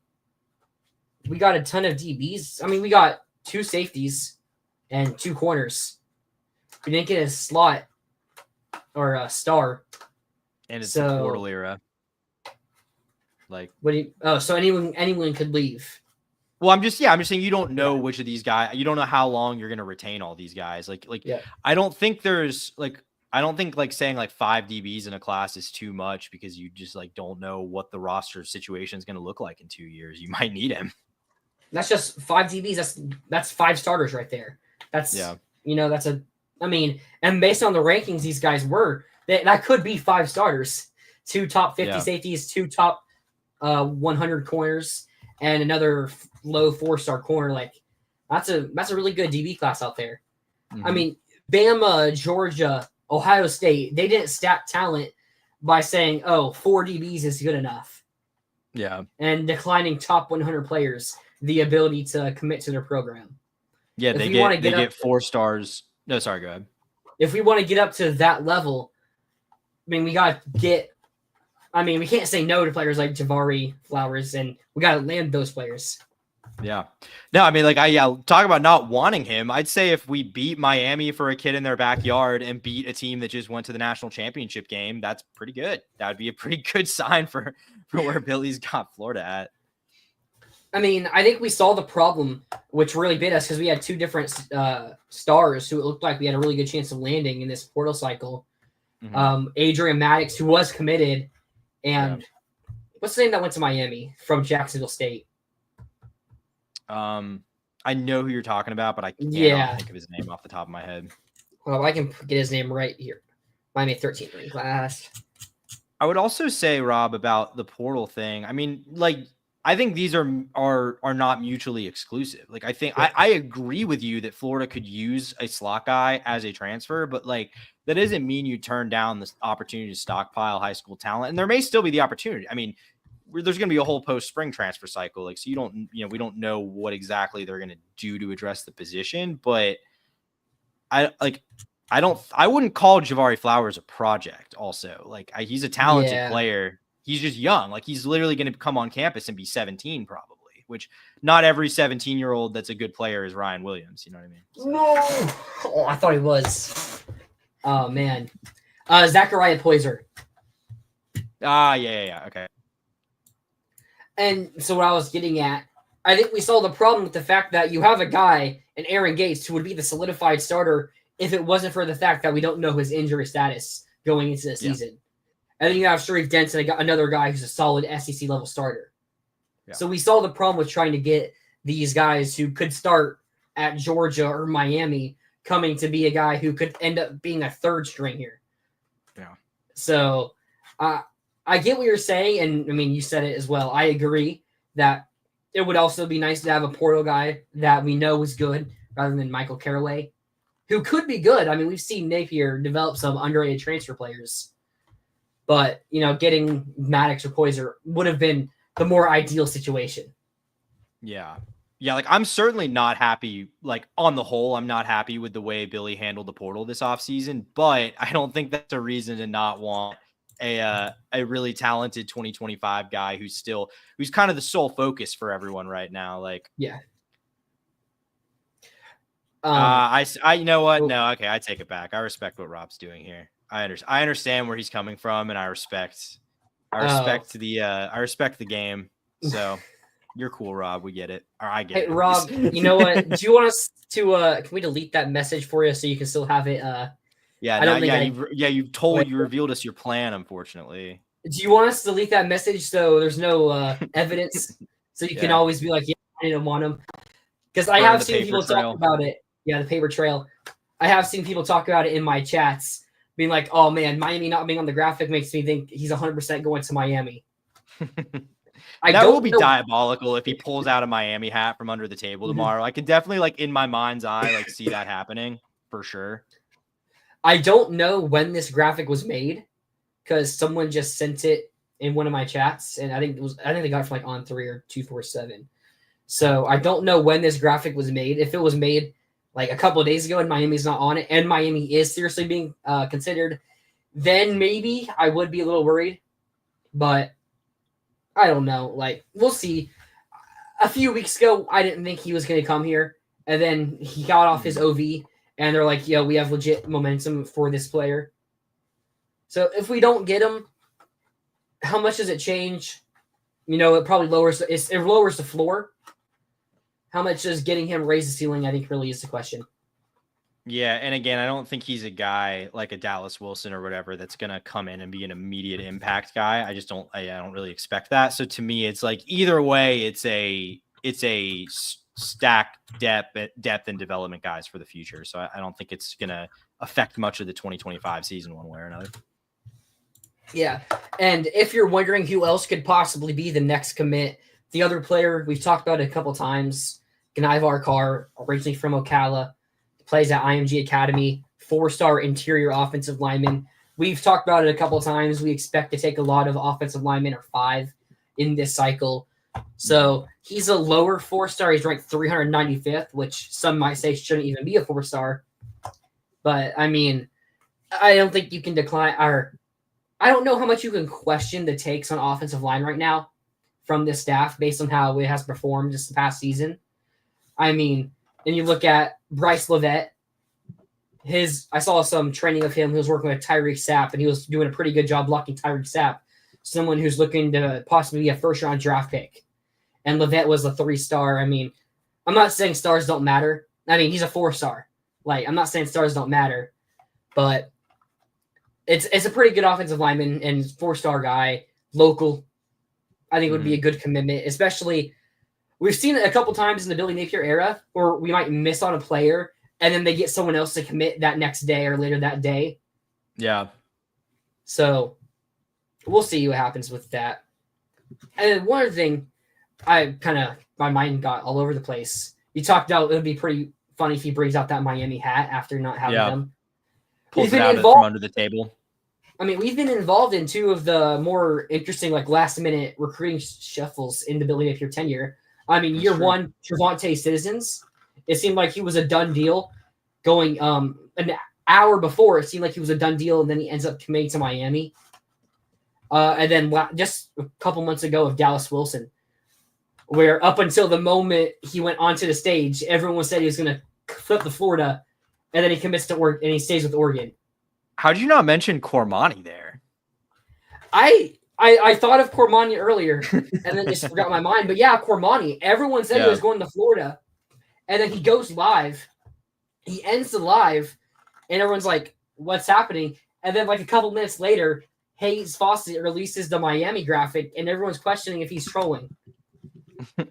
we got a ton of DBs. I mean, we got 2 safeties and 2 corners. We didn't get a slot or a star. And it's the portal era. Like, so anyone could leave. Well, I'm just saying you don't know which of these guys. You don't know how long you're going to retain all these guys. I don't think saying like 5 DBs in a class is too much because you just like don't know what the roster situation is going to look like in 2 years. You might need him. That's just 5 DBs. That's 5 starters right there. That's and based on the rankings these guys were, that could be 5 starters. 2 top 50 safeties, 2 top 100 corners, and another low 4-star corner. Like that's a really good DB class out there. Mm-hmm. I mean, Bama, Georgia, Ohio State, they didn't stack talent by saying, 4 DBs is good enough. Yeah. And declining top 100 players the ability to commit to their program. Yeah, they get 4 stars. No, sorry, go ahead. If we want to get up to that level, I mean, we can't say no to players like Javari Flowers, and we got to land those players. Yeah. No, I mean, talk about not wanting him. I'd say if we beat Miami for a kid in their backyard and beat a team that just went to the national championship game, that's pretty good. That would be a pretty good sign for where Billy's got Florida at. I mean, I think we saw the problem, which really bit us because we had 2 different stars who it looked like we had a really good chance of landing in this portal cycle. Mm-hmm. Adrian Maddox, who was committed, and what's the name that went to Miami from Jacksonville State? I know who you're talking about, but I can't think of his name off the top of my head. Well, I can get his name right here. Miami 13th ranked class. I would also say, Rob, about the portal thing. I mean, I think these are not mutually exclusive. Like, I think I agree with you that Florida could use a slot guy as a transfer, but that doesn't mean you turn down this opportunity to stockpile high school talent. And there may still be the opportunity. I mean, there's going to be a whole post-spring transfer cycle. So we don't know what exactly they're going to do to address the position, but I wouldn't call Javari Flowers a project also. He's a talented player. He's just young. He's literally going to come on campus and be 17 probably, which not every 17-year-old that's a good player is Ryan Williams. You know what I mean? No. Oh, I thought he was. Oh, man. Zachariah Poyser. Yeah. Okay. And so what I was getting at, I think we saw the problem with the fact that you have a guy in Aaron Gates who would be the solidified starter if it wasn't for the fact that we don't know his injury status going into the season. And then you have Sharif Denson, another guy who's a solid SEC level starter. Yeah. So we saw the problem with trying to get these guys who could start at Georgia or Miami coming to be a guy who could end up being a 3rd string here. Yeah. So I get what you're saying, and I mean, you said it as well. I agree that it would also be nice to have a portal guy that we know is good rather than Michael Caraway, who could be good. I mean, we've seen Napier develop some underrated transfer players, but, getting Maddox or Poyser would have been the more ideal situation. Yeah. Yeah, I'm certainly not happy. On the whole, I'm not happy with the way Billy handled the portal this offseason, but I don't think that's a reason to not want a really talented 2025 guy who's kind of the sole focus for everyone right now. Yeah. You know what? No, okay, I take it back. I respect what Rob's doing here. I understand where he's coming from, and I respect the game. So you're cool, Rob. We get it. Or I get it. Hey, Rob, you know what? Do you want us to can we delete that message for you so you can still have it? You revealed us your plan, unfortunately. Do you want us to delete that message so there's no evidence so you can always be like, yeah, I didn't want him? Because I have seen people talk about it. Yeah, the paper trail. I have seen people talk about it in my chats, being like, oh man, Miami not being on the graphic makes me think he's 100% going to Miami. That will be diabolical if he pulls out a Miami hat from under the table tomorrow. I could definitely, in my mind's eye, see that happening for sure. I don't know when this graphic was made because someone just sent it in one of my chats, and I think they got it from On3 or 247. So I don't know when this graphic was made. If it was made a couple of days ago and Miami's not on it, and Miami is seriously being considered, then maybe I would be a little worried. But I don't know. We'll see. A few weeks ago, I didn't think he was going to come here, and then he got off his OV. And they're like, yo, we have legit momentum for this player. So if we don't get him, how much does it change? It probably lowers the floor. how much does getting him raise the ceiling, I think, really is the question. Yeah, and again, I don't think he's a guy like a Dallas Wilson or whatever that's gonna come in and be an immediate impact guy. I don't really expect that. So to me, it's like either way, it's a stack depth and development guys for the future. So I don't think it's gonna affect much of the 2025 season one way or another. Yeah, and if you're wondering who else could possibly be the next commit, the other player we've talked about it a couple times, Gnaivar Carr, originally from Ocala, plays at IMG Academy, 4-star interior offensive lineman. We've talked about it a couple times. We expect to take a lot of offensive linemen or 5 in this cycle. So he's a lower 4-star. He's ranked 395th, which some might say shouldn't even be a 4-star. But, I mean, I don't think you can decline, or I don't know how much you can question the takes on offensive line right now from this staff based on how it has performed just the past season. I mean, and you look at Bryce Levette. I saw some training of him. He was working with Tyreek Sapp, and he was doing a pretty good job blocking Tyreek Sapp, someone who's looking to possibly be a first-round draft pick. And Levette was a 3-star. I mean, I'm not saying stars don't matter. I mean, he's a 4-star. Like, I'm not saying stars don't matter, but it's a pretty good offensive lineman and 4-star guy, local. I think it would be a good commitment, especially – we've seen it a couple times in the Billy Napier era where we might miss on a player and then they get someone else to commit that next day or later that day. Yeah. So we'll see what happens with that. And then one other thing, my mind got all over the place. You talked about it would be pretty funny if he brings out that Miami hat after not having them. Pulls it out from under the table. I mean, we've been involved in 2 of the more interesting, like, last-minute recruiting shuffles in the Billy Napier tenure. I mean, year one, Trevante Citizens, it seemed like he was a done deal. Going an hour before, it seemed like he was a done deal, and then he ends up committing to Miami. And then just a couple months ago of Dallas Wilson, where up until the moment he went onto the stage, everyone said he was going to flip to Florida, and then he commits to Oregon, and he stays with Oregon. How did you not mention Cormani there? I thought of Cormani earlier and then just forgot my mind. But yeah, Cormani. Everyone said he was going to Florida. And then he goes live. He ends the live. And everyone's like, what's happening? And then like a couple minutes later, Hayes Fawcett releases the Miami graphic. And everyone's questioning if he's trolling.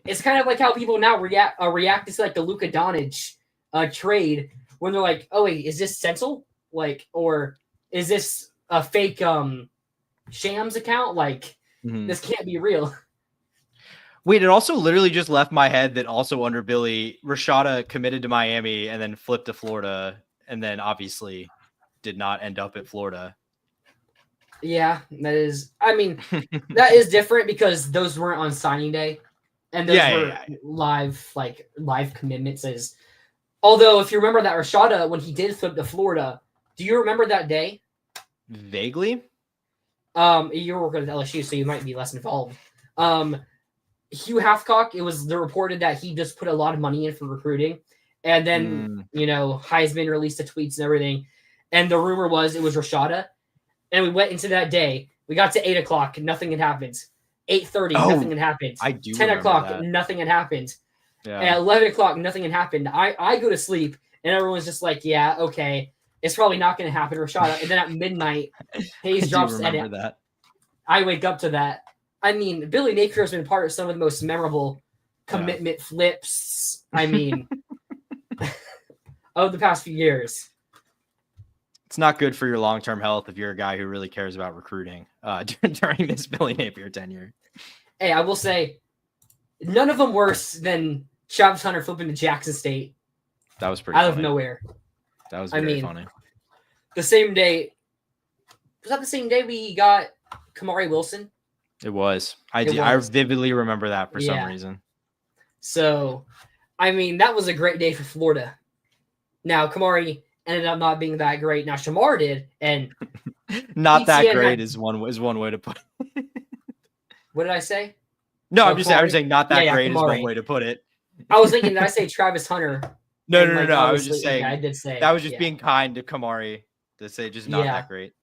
It's kind of like how people now react to like the Luka Doncic trade. When they're like, oh, wait, is this Sentinel? Like, or is this a fake Shams account? Like, this can't be real. Wait, it also literally just left my head that also under Billy, Rashada committed to Miami and then flipped to Florida and then obviously did not end up at Florida. Yeah, that is, I mean, that is different because those weren't on signing day. And those were live commitments. Although, if you remember that Rashada, when he did flip to Florida, do you remember that day? Vaguely. You were working at LSU, so you might be less involved. Hugh Hathcock, it was reported that he just put a lot of money in for recruiting. And then, Heisman released the tweets and everything. And the rumor was it was Rashada. And we went into that day. We got to 8 o'clock. Nothing had happened. 8:30, nothing had happened. I do 10 o'clock, that. Nothing had happened. Yeah. At 11 o'clock, nothing had happened. I go to sleep, and everyone's just like, yeah, okay. It's probably not going to happen, Rashada. And then at midnight, Hayes drops edit. That. I wake up to that. I mean, Billy Napier has been part of some of the most memorable commitment flips, I mean, of the past few years. It's not good for your long-term health if you're a guy who really cares about recruiting during this Billy Napier tenure. Hey, I will say, none of them worse than Travis Hunter flipping to Jackson State. That was pretty out of nowhere. That was very funny. The same day, was that the same day we got Kamari Wilson? It was. I vividly remember that for some reason. So, I mean, that was a great day for Florida. Now, Kamari ended up not being that great. Now, Shamar did, and not that great is one way to put it. What did I say? No, I'm saying not that great is one way to put it. I was thinking, did I say Travis Hunter? No. I was just saying. I did say that was just being kind to Kamari to say just not that great.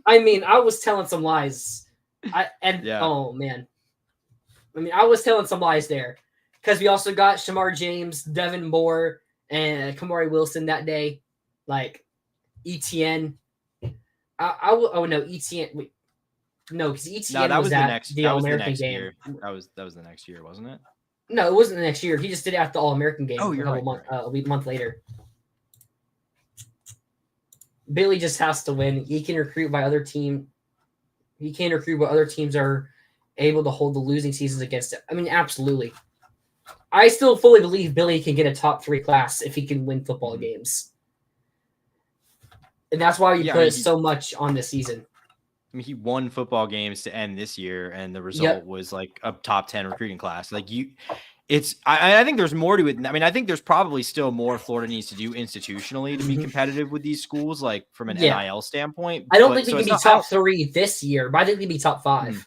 I mean, I was telling some lies. Oh man. I mean, I was telling some lies there. because we also got Shamar James, Devin Moore, and Kamari Wilson that day. Like ETN. Oh no, ETN. Wait, no, because ETN No, that was was the at next. the That All was the American next game. year. That was the next year, wasn't it? No, it wasn't the next year. He just did it at the All American game. Oh, you're right. A month later. Billy just has to win. He can recruit by other team. He can recruit what other teams are able to hold the losing seasons against it. I mean, absolutely. I still fully believe Billy can get a top 3 class if he can win football games. And that's why we put so much on this season. I mean, he won football games to end this year, and the result was like a top 10 recruiting class. Like I think there's more to it. I mean, I think there's probably still more Florida needs to do institutionally to be competitive with these schools, like from an NIL standpoint. I don't think we can be top 3 this year, but I think we can be top 5.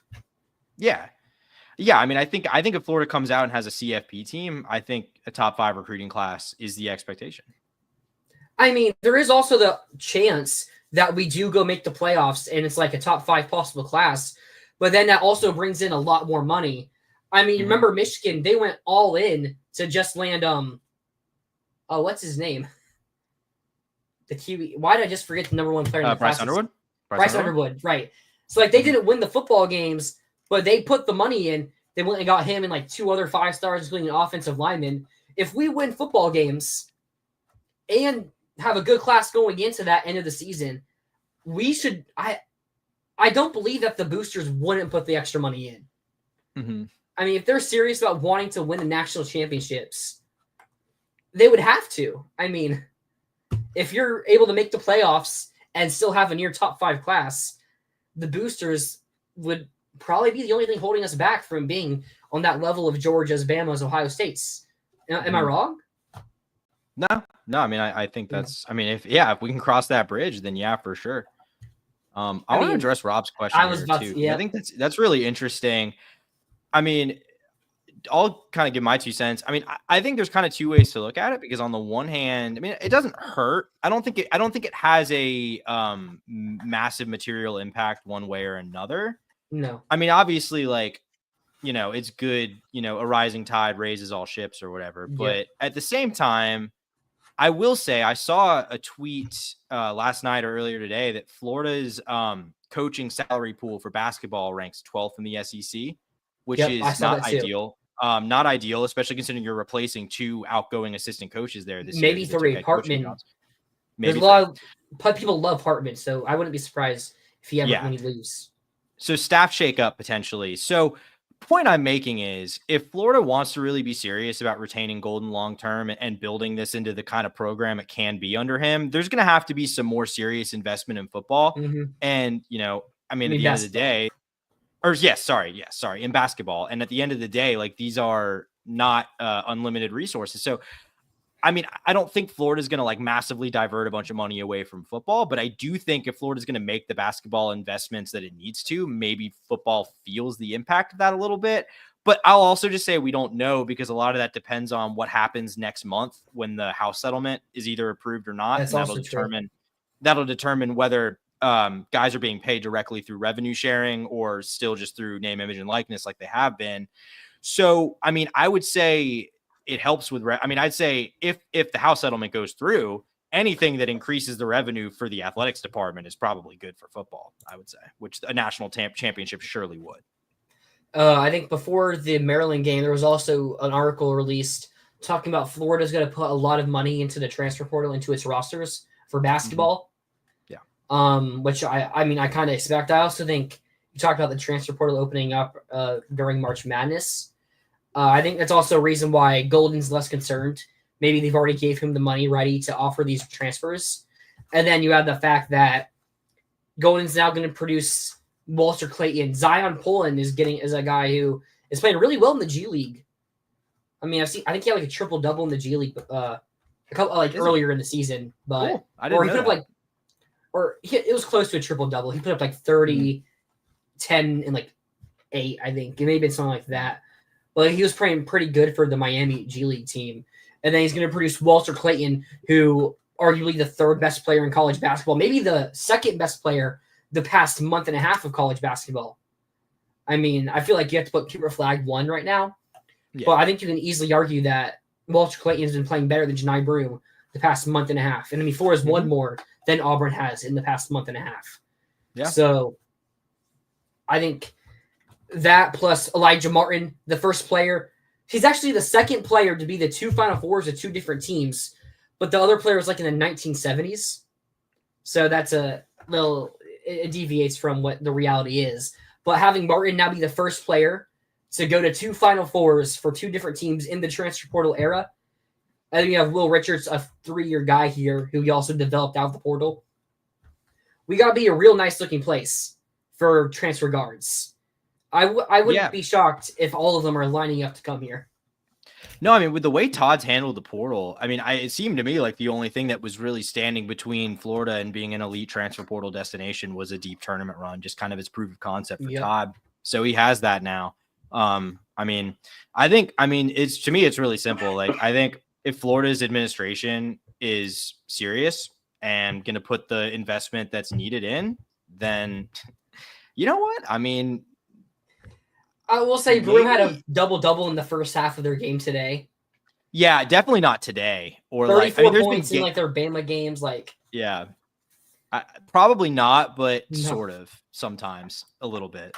Yeah. Yeah. I mean, I think if Florida comes out and has a CFP team, I think a top 5 recruiting class is the expectation. I mean, there is also the chance that we do go make the playoffs and it's like a top 5 possible class, but then that also brings in a lot more money. I mean, remember Michigan, they went all in to just land, what's his name? The QB. Why did I just forget the number 1 player in the Bryce Underwood? Bryce Underwood, right. So, like, they didn't win the football games, but they put the money in. They went and got him and, like, 2 other 5 stars, including an offensive lineman. If we win football games and have a good class going into that end of the season, we should – I don't believe that the boosters wouldn't put the extra money in. I mean, if they're serious about wanting to win the national championships, they would have to. I mean, if you're able to make the playoffs and still have a near top 5 class, the boosters would probably be the only thing holding us back from being on that level of Georgia's, Bama's, Ohio State's. Am I wrong? No. I mean, I think that's. I mean, if we can cross that bridge, then yeah, for sure. I want to address Rob's question too. I think that's really interesting. I mean, I'll kind of give my 2 cents. I mean, I think there's kind of 2 ways to look at it, because on the one hand, I mean, it doesn't hurt. I don't think it has a massive material impact one way or another. No. I mean, obviously, like, it's good, a rising tide raises all ships or whatever. But at the same time, I will say I saw a tweet last night or earlier today that Florida's coaching salary pool for basketball ranks 12th in the SEC, which is not ideal. Not ideal, especially considering you're replacing 2 outgoing assistant coaches there this year. Maybe 3. Hartman. There's a lot of people love Hartman, so I wouldn't be surprised if he ever when he leaves. So staff shakeup potentially. So point I'm making is, if Florida wants to really be serious about retaining Golden long term and building this into the kind of program it can be under him, there's going to have to be some more serious investment in football. And I mean, at the end of the day, in basketball. And at the end of the day, like, these are not unlimited resources. So, I mean, I don't think Florida's going to like massively divert a bunch of money away from football, but I do think if Florida's going to make the basketball investments that it needs to, maybe football feels the impact of that a little bit. But I'll also just say we don't know, because a lot of that depends on what happens next month when the House settlement is either approved or not. That's also true. That'll determine whether guys are being paid directly through revenue sharing or still just through name, image, and likeness like they have been. So, I mean, I would say it helps with, I'd say if the House settlement goes through, anything that increases the revenue for the athletics department is probably good for football, I would say, which a national championship surely would. I think before the Maryland game, there was also an article released talking about Florida's going to put a lot of money into the transfer portal, into its rosters for basketball. Which I kind of expect. I also think you talked about the transfer portal opening up during March Madness. I think that's also a reason why Golden's less concerned. Maybe they've already gave him the money ready to offer these transfers. And then you have the fact that Golden's now going to produce Walter Clayton. Zion Poland is a guy who is playing really well in the G League. I mean, I think he had like a triple-double in the G League earlier in the season. But cool. I didn't know that. It was close to a triple-double. He put up like 30, 10, and like 8, I think. It may have been something like that. But he was playing pretty good for the Miami G League team. And then he's going to produce Walter Clayton, who arguably the 3rd best player in college basketball, maybe the 2nd best player the past month and a half of college basketball. I mean, I feel like you have to put Cooper Flag 1 right now. But I think you can easily argue that Walter Clayton has been playing better than Janai Broome the past month and a half. And I mean, Florida's won more than Auburn has in the past month and a half. Yeah. So I think that plus Elijah Martin, the first player, he's actually the second player to be the 2 Final Fours of 2 different teams, but the other player was like in the 1970s. So that's it deviates from what the reality is. But having Martin now be the first player to go to 2 Final Fours for 2 different teams in the transfer portal era. And then you have Will Richards, a 3-year guy here who he also developed out of the portal. We got to be a real nice looking place for transfer guards. I wouldn't be shocked if all of them are lining up to come here. No, I mean, with the way Todd's handled the portal, I mean, it seemed to me like the only thing that was really standing between Florida and being an elite transfer portal destination was a deep tournament run, just kind of its proof of concept for Todd. So he has that now. It's to me, it's really simple. Like, I think if Florida's administration is serious and going to put the investment that's needed in, then you know what? I mean, I will say Broome had a double-double in the first half of their game today. Yeah, definitely not today. Or 34 points in like their Bama games. Probably not, but sort of sometimes a little bit.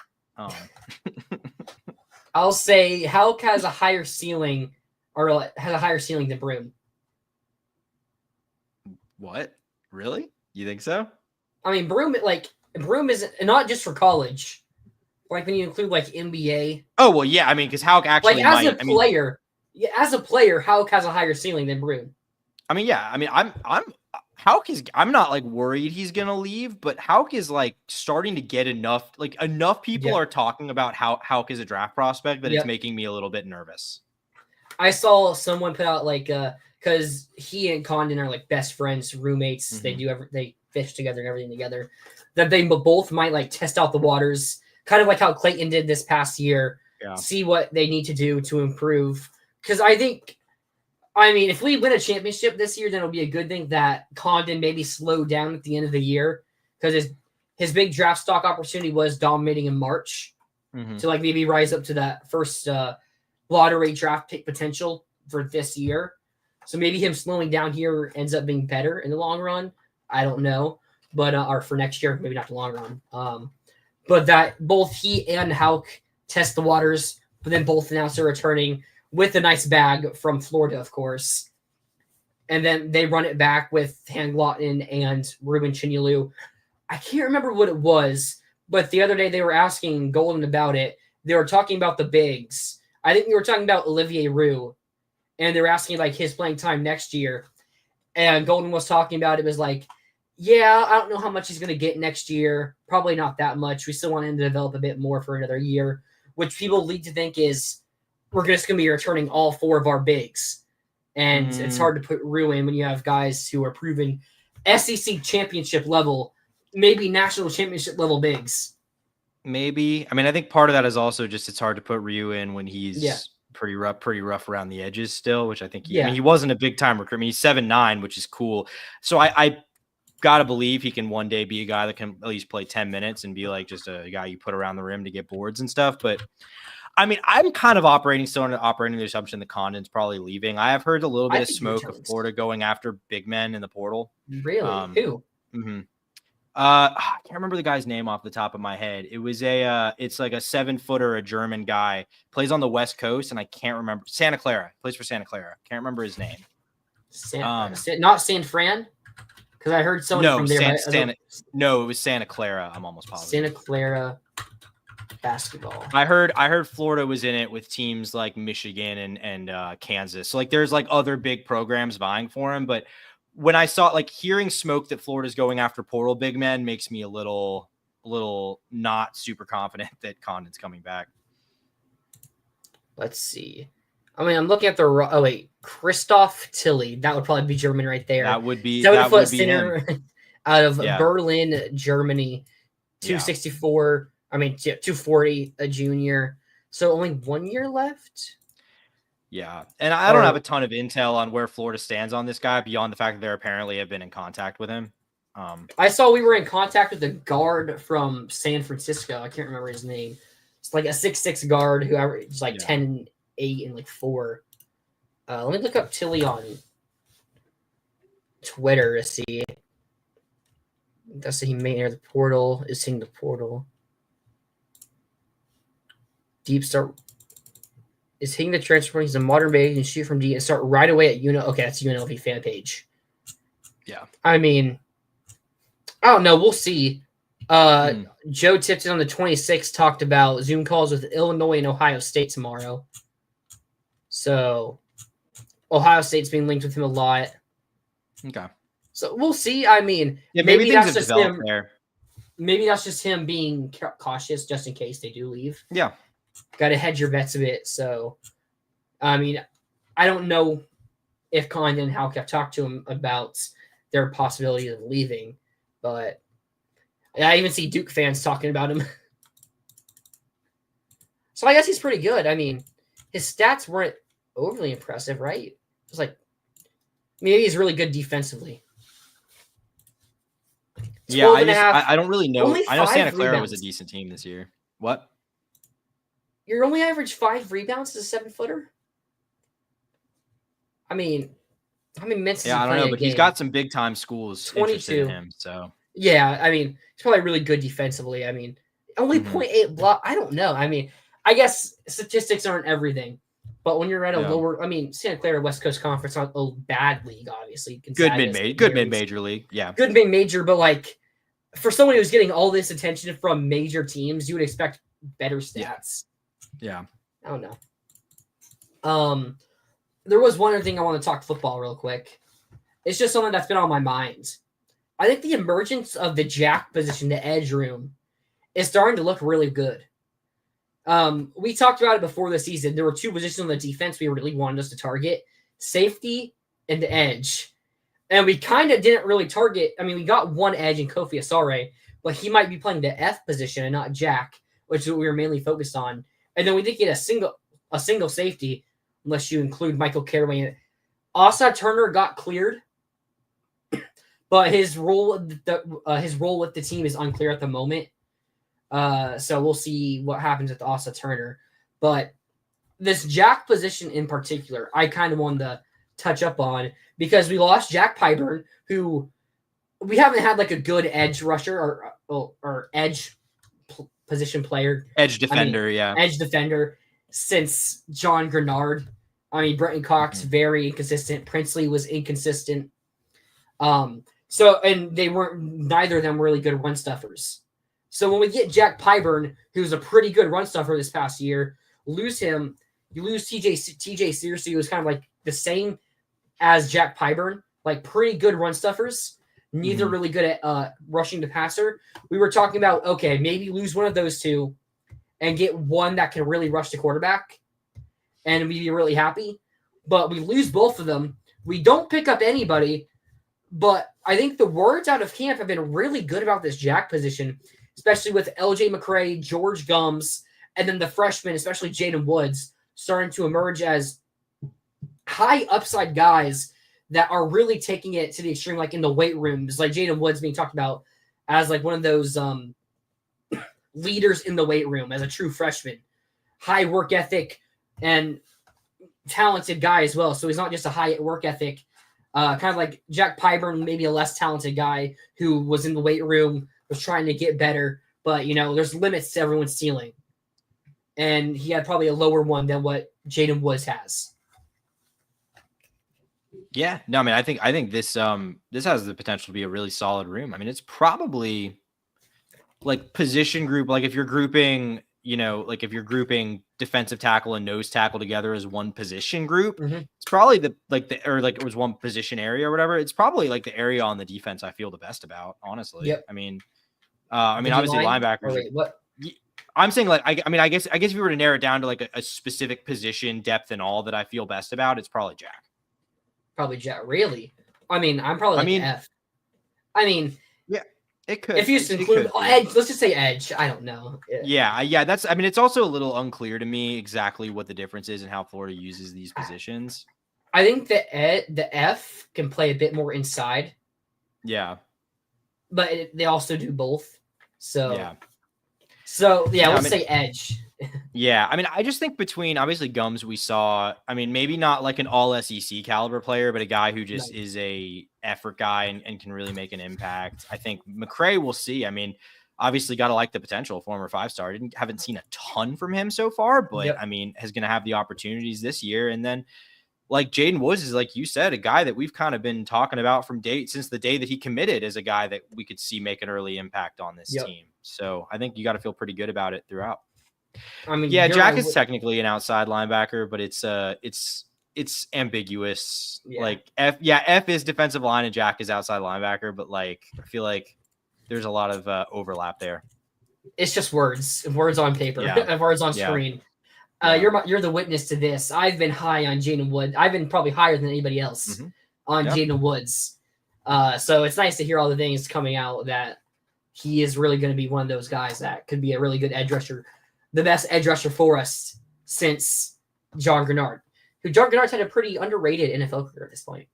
I'll say Hauck has a higher ceiling than Broome. What? Really? You think so? I mean, Broome is not just for college. Like when you include like NBA. Oh well, yeah. I mean, because Hauck actually as a player, Hauck has a higher ceiling than Broome. I mean, yeah. I mean, Hauck is. I'm not like worried he's gonna leave, but Hauck is like starting to get enough. Like enough people are talking about how Hauck is a draft prospect that it's making me a little bit nervous. I saw someone put out because he and Condon are like best friends, roommates. Mm-hmm. They fish together and everything together. That they both might like test out the waters. Kind of like how Clayton did this past year, see what they need to do to improve. Because if we win a championship this year, then it'll be a good thing that Condon maybe slowed down at the end of the year because his big draft stock opportunity was dominating in March to like maybe rise up to that first lottery draft pick potential for this year. So maybe him slowing down here ends up being better in the long run. I don't know, but or for next year, maybe not the long run. But that both he and Hauck test the waters, but then both announced they're returning with a nice bag from Florida, of course. And then they run it back with Hanglotten and Ruben Chinyelu. I can't remember what it was, but the other day they were asking Golden about it. They were talking about the bigs. I think they were talking about Olivier Roux, and they were asking like his playing time next year. And Golden was talking about it was like, yeah, I don't know how much he's going to get next year. Probably not that much. We still want him to develop a bit more for another year, which people lead to think is we're just going to be returning all 4 of our bigs. And it's hard to put Roux in when you have guys who are proven SEC championship level, maybe national championship level bigs. Maybe. I mean, I think part of that is also just it's hard to put Roux in when he's pretty rough around the edges still, which I think he wasn't a big time recruit. I mean, he's 7'9", which is cool. So I got to believe he can one day be a guy that can at least play 10 minutes and be like just a guy you put around the rim to get boards and stuff. But I mean, I'm kind of operating the assumption that Condon's probably leaving. I have heard a little bit of smoke of Florida going after big men in the portal. Really? Who? I can't remember the guy's name off the top of my head. It was it's like a 7-footer, a German guy, plays on the West Coast, and I can't remember. Santa Clara, plays for Santa Clara. Can't remember his name. Not San Fran? Because I heard someone from there. No, it was Santa Clara. I'm almost positive. Santa Clara basketball. I heard Florida was in it with teams like Michigan and Kansas. So like there's like other big programs vying for him. But when I saw like hearing smoke that Florida's going after portal big men makes me a little not super confident that Condon's coming back. Let's see. I mean, I'm looking at Christoph Tilly. That would probably be German right there. That would be 7-foot center out of Berlin, Germany. 264. I mean, 240, a junior. So only 1 year left. Yeah, and I don't have a ton of intel on where Florida stands on this guy beyond the fact that they apparently have been in contact with him. I saw we were in contact with the guard from San Francisco. I can't remember his name. It's like a 6'6" guard who is like 10 8 and like 4. Let me look up Tilly on Twitter to see. That's he may enter the portal. Is seeing the portal. Deep start is hitting the transfer. He's a modern base and shoot from deep and start right away at UNLV. Okay, that's UNLV fan page. Yeah. I mean, I don't know. We'll see. Joe Tipton on the 26th talked about Zoom calls with Illinois and Ohio State tomorrow. So Ohio State's being linked with him a lot. Okay. So we'll see. I mean, yeah, maybe that's just him. There. Maybe that's just him being cautious just in case they do leave. Yeah. Got to hedge your bets a bit. So, I mean, I don't know if Condon and Houck have talked to him about their possibility of leaving, but I even see Duke fans talking about him. So I guess he's pretty good. I mean, his stats weren't overly impressive, right? It was like, maybe he's really good defensively. Yeah, I don't really know. I know Santa Clara was a decent team this year. What? You're only average 5 rebounds as a 7-footer? I mean, how many minutes? Yeah, I don't know, but he's got some big time schools 22. Interested in him. So yeah, I mean, he's probably really good defensively. I mean, only 0.8 block. I don't know. I mean, I guess statistics aren't everything, but when you're at a lower, I mean, Santa Clara West Coast Conference, not a bad league, obviously. Good mid-major league. Yeah, good mid-major, but like for someone who's getting all this attention from major teams, you would expect better stats. Yeah. I don't know. There was one other thing I want to talk football real quick. It's just something that's been on my mind. I think the emergence of the jack position, the edge room, is starting to look really good. We talked about it before the season. There were 2 positions on the defense we really wanted us to target: safety and the edge. And we kind of didn't really target. I mean, we got one edge in Kofi Asare, but he might be playing the F position and not jack, which is what we were mainly focused on. And then we did get a single safety, unless you include Michael Caraway in it. Asa Turner got cleared, but his role with the team is unclear at the moment. So we'll see what happens with Asa Turner. But this jack position in particular, I kind of wanted to touch up on because we lost Jack Pyburn, who we haven't had like a good edge rusher or edge position player. Edge defender, Edge defender since John Grenard. I mean, Brenton Cox, very inconsistent. Princely was inconsistent. So, and neither of them were really good run stuffers. So when we get Jack Pyburn, who's a pretty good run stuffer this past year, lose him, you lose TJ Sears, who was kind of like the same as Jack Pyburn, like pretty good run stuffers, neither really good at rushing the passer. We were talking about, okay, maybe lose one of those 2 and get one that can really rush the quarterback, and we'd be really happy. But we lose both of them. We don't pick up anybody, but I think the words out of camp have been really good about this jack position, especially with LJ McCray, George Gums, and then the freshmen, especially Jaden Woods, starting to emerge as high upside guys that are really taking it to the extreme, like in the weight rooms, like Jaden Woods being talked about as like one of those leaders in the weight room as a true freshman, high work ethic and talented guy as well. So he's not just a high work ethic, kind of like Jack Pyburn, maybe a less talented guy who was in the weight room, was trying to get better, but there's limits to everyone's ceiling. And he had probably a lower one than what Jaden Woods has. Yeah, no, I mean, I think this has the potential to be a really solid room. I mean, it's probably like position group, like if you're grouping, if you're grouping defensive tackle and nose tackle together as one position group, it's probably it was one position area or whatever. It's probably like the area on the defense I feel the best about, honestly. Yep. I mean, obviously linebackers. Wait, what? I'm saying I guess if you were to narrow it down to like a specific position, depth and all that I feel best about, it's probably Jack. Probably Jack. Really? I mean, I'm probably F. I mean, yeah, it could. If you include edge, let's just say edge. I don't know. Yeah. That's. I mean, it's also a little unclear to me exactly what the difference is and how Florida uses these positions. I think the F can play a bit more inside. Yeah, but they also do both. So yeah. So let's say edge. Yeah, I mean, I just think between obviously Gums, we saw, I mean, maybe not like an all SEC caliber player, but a guy who just Right. is a effort guy and can really make an impact. I think McCray, we'll see. I mean, obviously got to like the potential, former 5-star. Haven't seen a ton from him so far, but Yep. I mean, is going to have the opportunities this year. And then like Jaden Woods is, like you said, a guy that we've kind of been talking about since the day that he committed, as a guy that we could see make an early impact on this Yep. team. So I think you got to feel pretty good about it throughout. I mean, Yeah, you're Jack right. is technically an outside linebacker, but it's ambiguous. Yeah. Like F is defensive line and Jack is outside linebacker, but like I feel like there's a lot of overlap there. It's just words on paper, Yeah. words on Yeah. screen. Yeah. You're the witness to this. I've been high on Jaden Woods. I've been probably higher than anybody else on Jaden Woods. So it's nice to hear all the things coming out that he is really going to be one of those guys that could be a really good edge rusher, the best edge rusher for us since John Grenard, who John Grenard's had a pretty underrated NFL career at this point.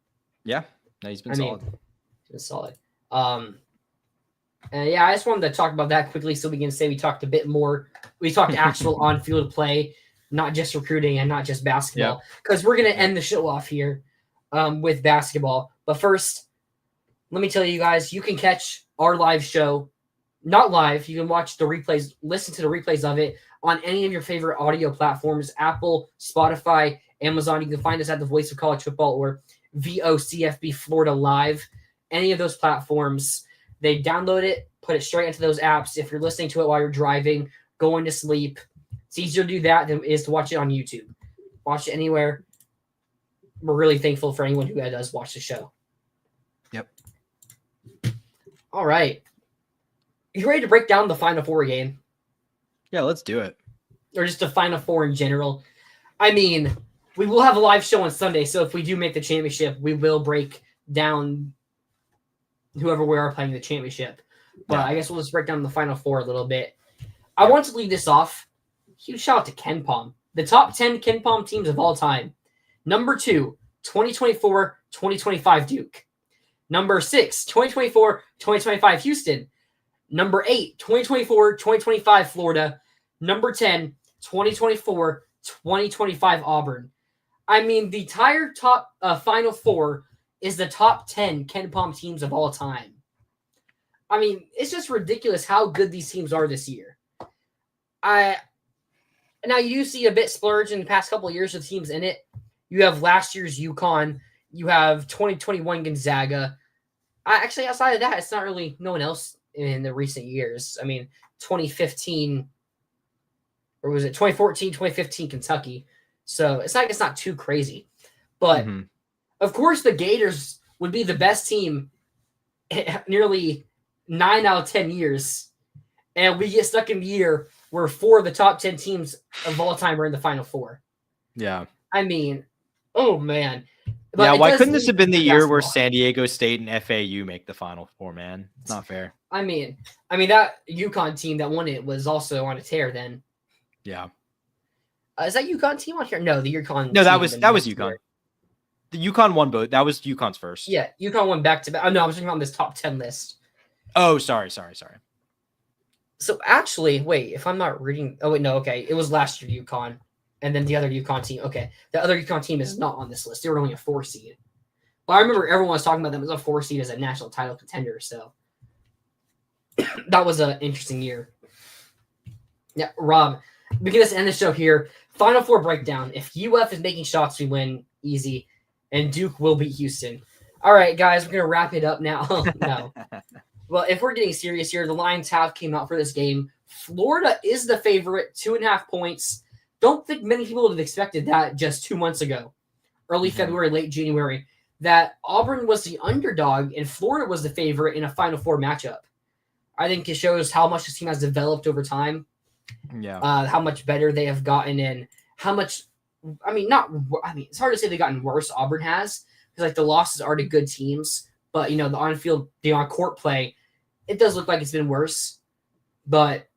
Yeah, no, he's been solid. He's been solid. And yeah, I just wanted to talk about that quickly so we can say we talked a bit more. We talked actual on-field play, not just recruiting and not just basketball, because we're going to end the show off here with basketball. But first, let me tell you guys, you can catch our live show, not live. You can watch the replays, listen to the replays of it on any of your favorite audio platforms, Apple, Spotify, Amazon. You can find us at the Voice of College Football or VOCFB Florida Live, any of those platforms. They download it, put it straight into those apps. If you're listening to it while you're driving, going to sleep, it's easier to do that than it is to watch it on YouTube. Watch it anywhere. We're really thankful for anyone who does watch the show. Yep. All right. You ready to break down the Final Four game? Yeah, let's do it. Or just the Final Four in general. I mean, we will have a live show on Sunday, so if we do make the championship, we will break down whoever we are playing the championship. But I guess we'll just break down the Final Four a little bit. I want to lead this off. Huge shout out to KenPom. The top 10 KenPom teams of all time. Number 2, 2024-2025 Duke. Number 6, 2024-2025 Houston. Number 8, 2024-2025 Florida. Number 10, 2024-2025 Auburn. I mean, the entire top Final Four is the top 10 KenPom teams of all time. I mean, it's just ridiculous how good these teams are this year. Now you see a bit splurge in the past couple of years with teams in it. You have last year's UConn. You have 2021 Gonzaga. Actually, outside of that, it's not really no one else in the recent years. I mean, 2015, or was it 2014, 2015 Kentucky. So it's not too crazy. But of course, the Gators would be the best team nearly 9 out of 10 years. And we get stuck in the year where 4 of the top 10 teams of all time are in the Final Four. Yeah. I mean, oh, man. But yeah, why couldn't this have been the year where San Diego State and FAU make the Final Four, man? It's not fair. I mean, that UConn team that won it was also on a tear then. Yeah. Is that UConn team on here? No, the UConn. No, that was UConn. The UConn won both. That was UConn's first. Yeah, UConn won back to back. Oh, no, I was talking about this top 10 list. Oh, sorry. So actually, wait, if I'm not reading, oh wait, no, okay, it was last year UConn, and then the other UConn team. Okay, the other UConn team is not on this list. They were only a 4 seed. But I remember everyone was talking about them as a 4 seed as a national title contender. So that was an interesting year. Yeah, Rob, we can just end the show here. Final Four breakdown. If UF is making shots, we win easy, and Duke will beat Houston. All right, guys, we're gonna wrap it up now. No. Well, if we're getting serious here, the Lions have came out for this game. Florida is the favorite, 2.5 points. Don't think many people would have expected that just 2 months ago, early February, late January, that Auburn was the underdog and Florida was the favorite in a Final Four matchup. I think it shows how much this team has developed over time. Yeah. How much better they have gotten and how much, it's hard to say they've gotten worse, Auburn has, because like the losses are to good teams, but the on-field, the on-court play, it does look like it's been worse. But,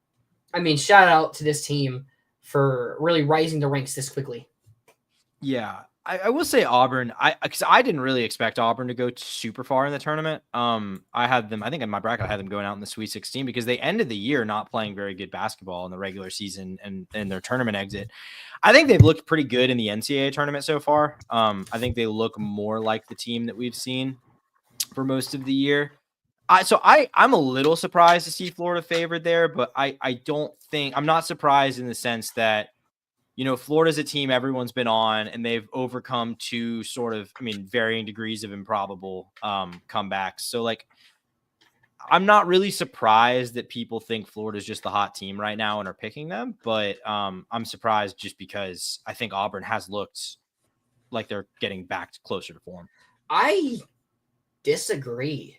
shout out to this team for really rising the ranks this quickly. Yeah. I will say Auburn. Because I didn't really expect Auburn to go super far in the tournament. I had them. I think in my bracket I had them going out in the Sweet 16 because they ended the year not playing very good basketball in the regular season and their tournament exit. I think they've looked pretty good in the NCAA tournament so far. I think they look more like the team that we've seen for most of the year. I'm a little surprised to see Florida favored there, but I don't think I'm not surprised in the sense that, Florida's a team everyone's been on, and they've overcome two sort of, varying degrees of improbable comebacks. So, like, I'm not really surprised that people think Florida's just the hot team right now and are picking them, but I'm surprised just because I think Auburn has looked like they're getting back closer to form. I disagree.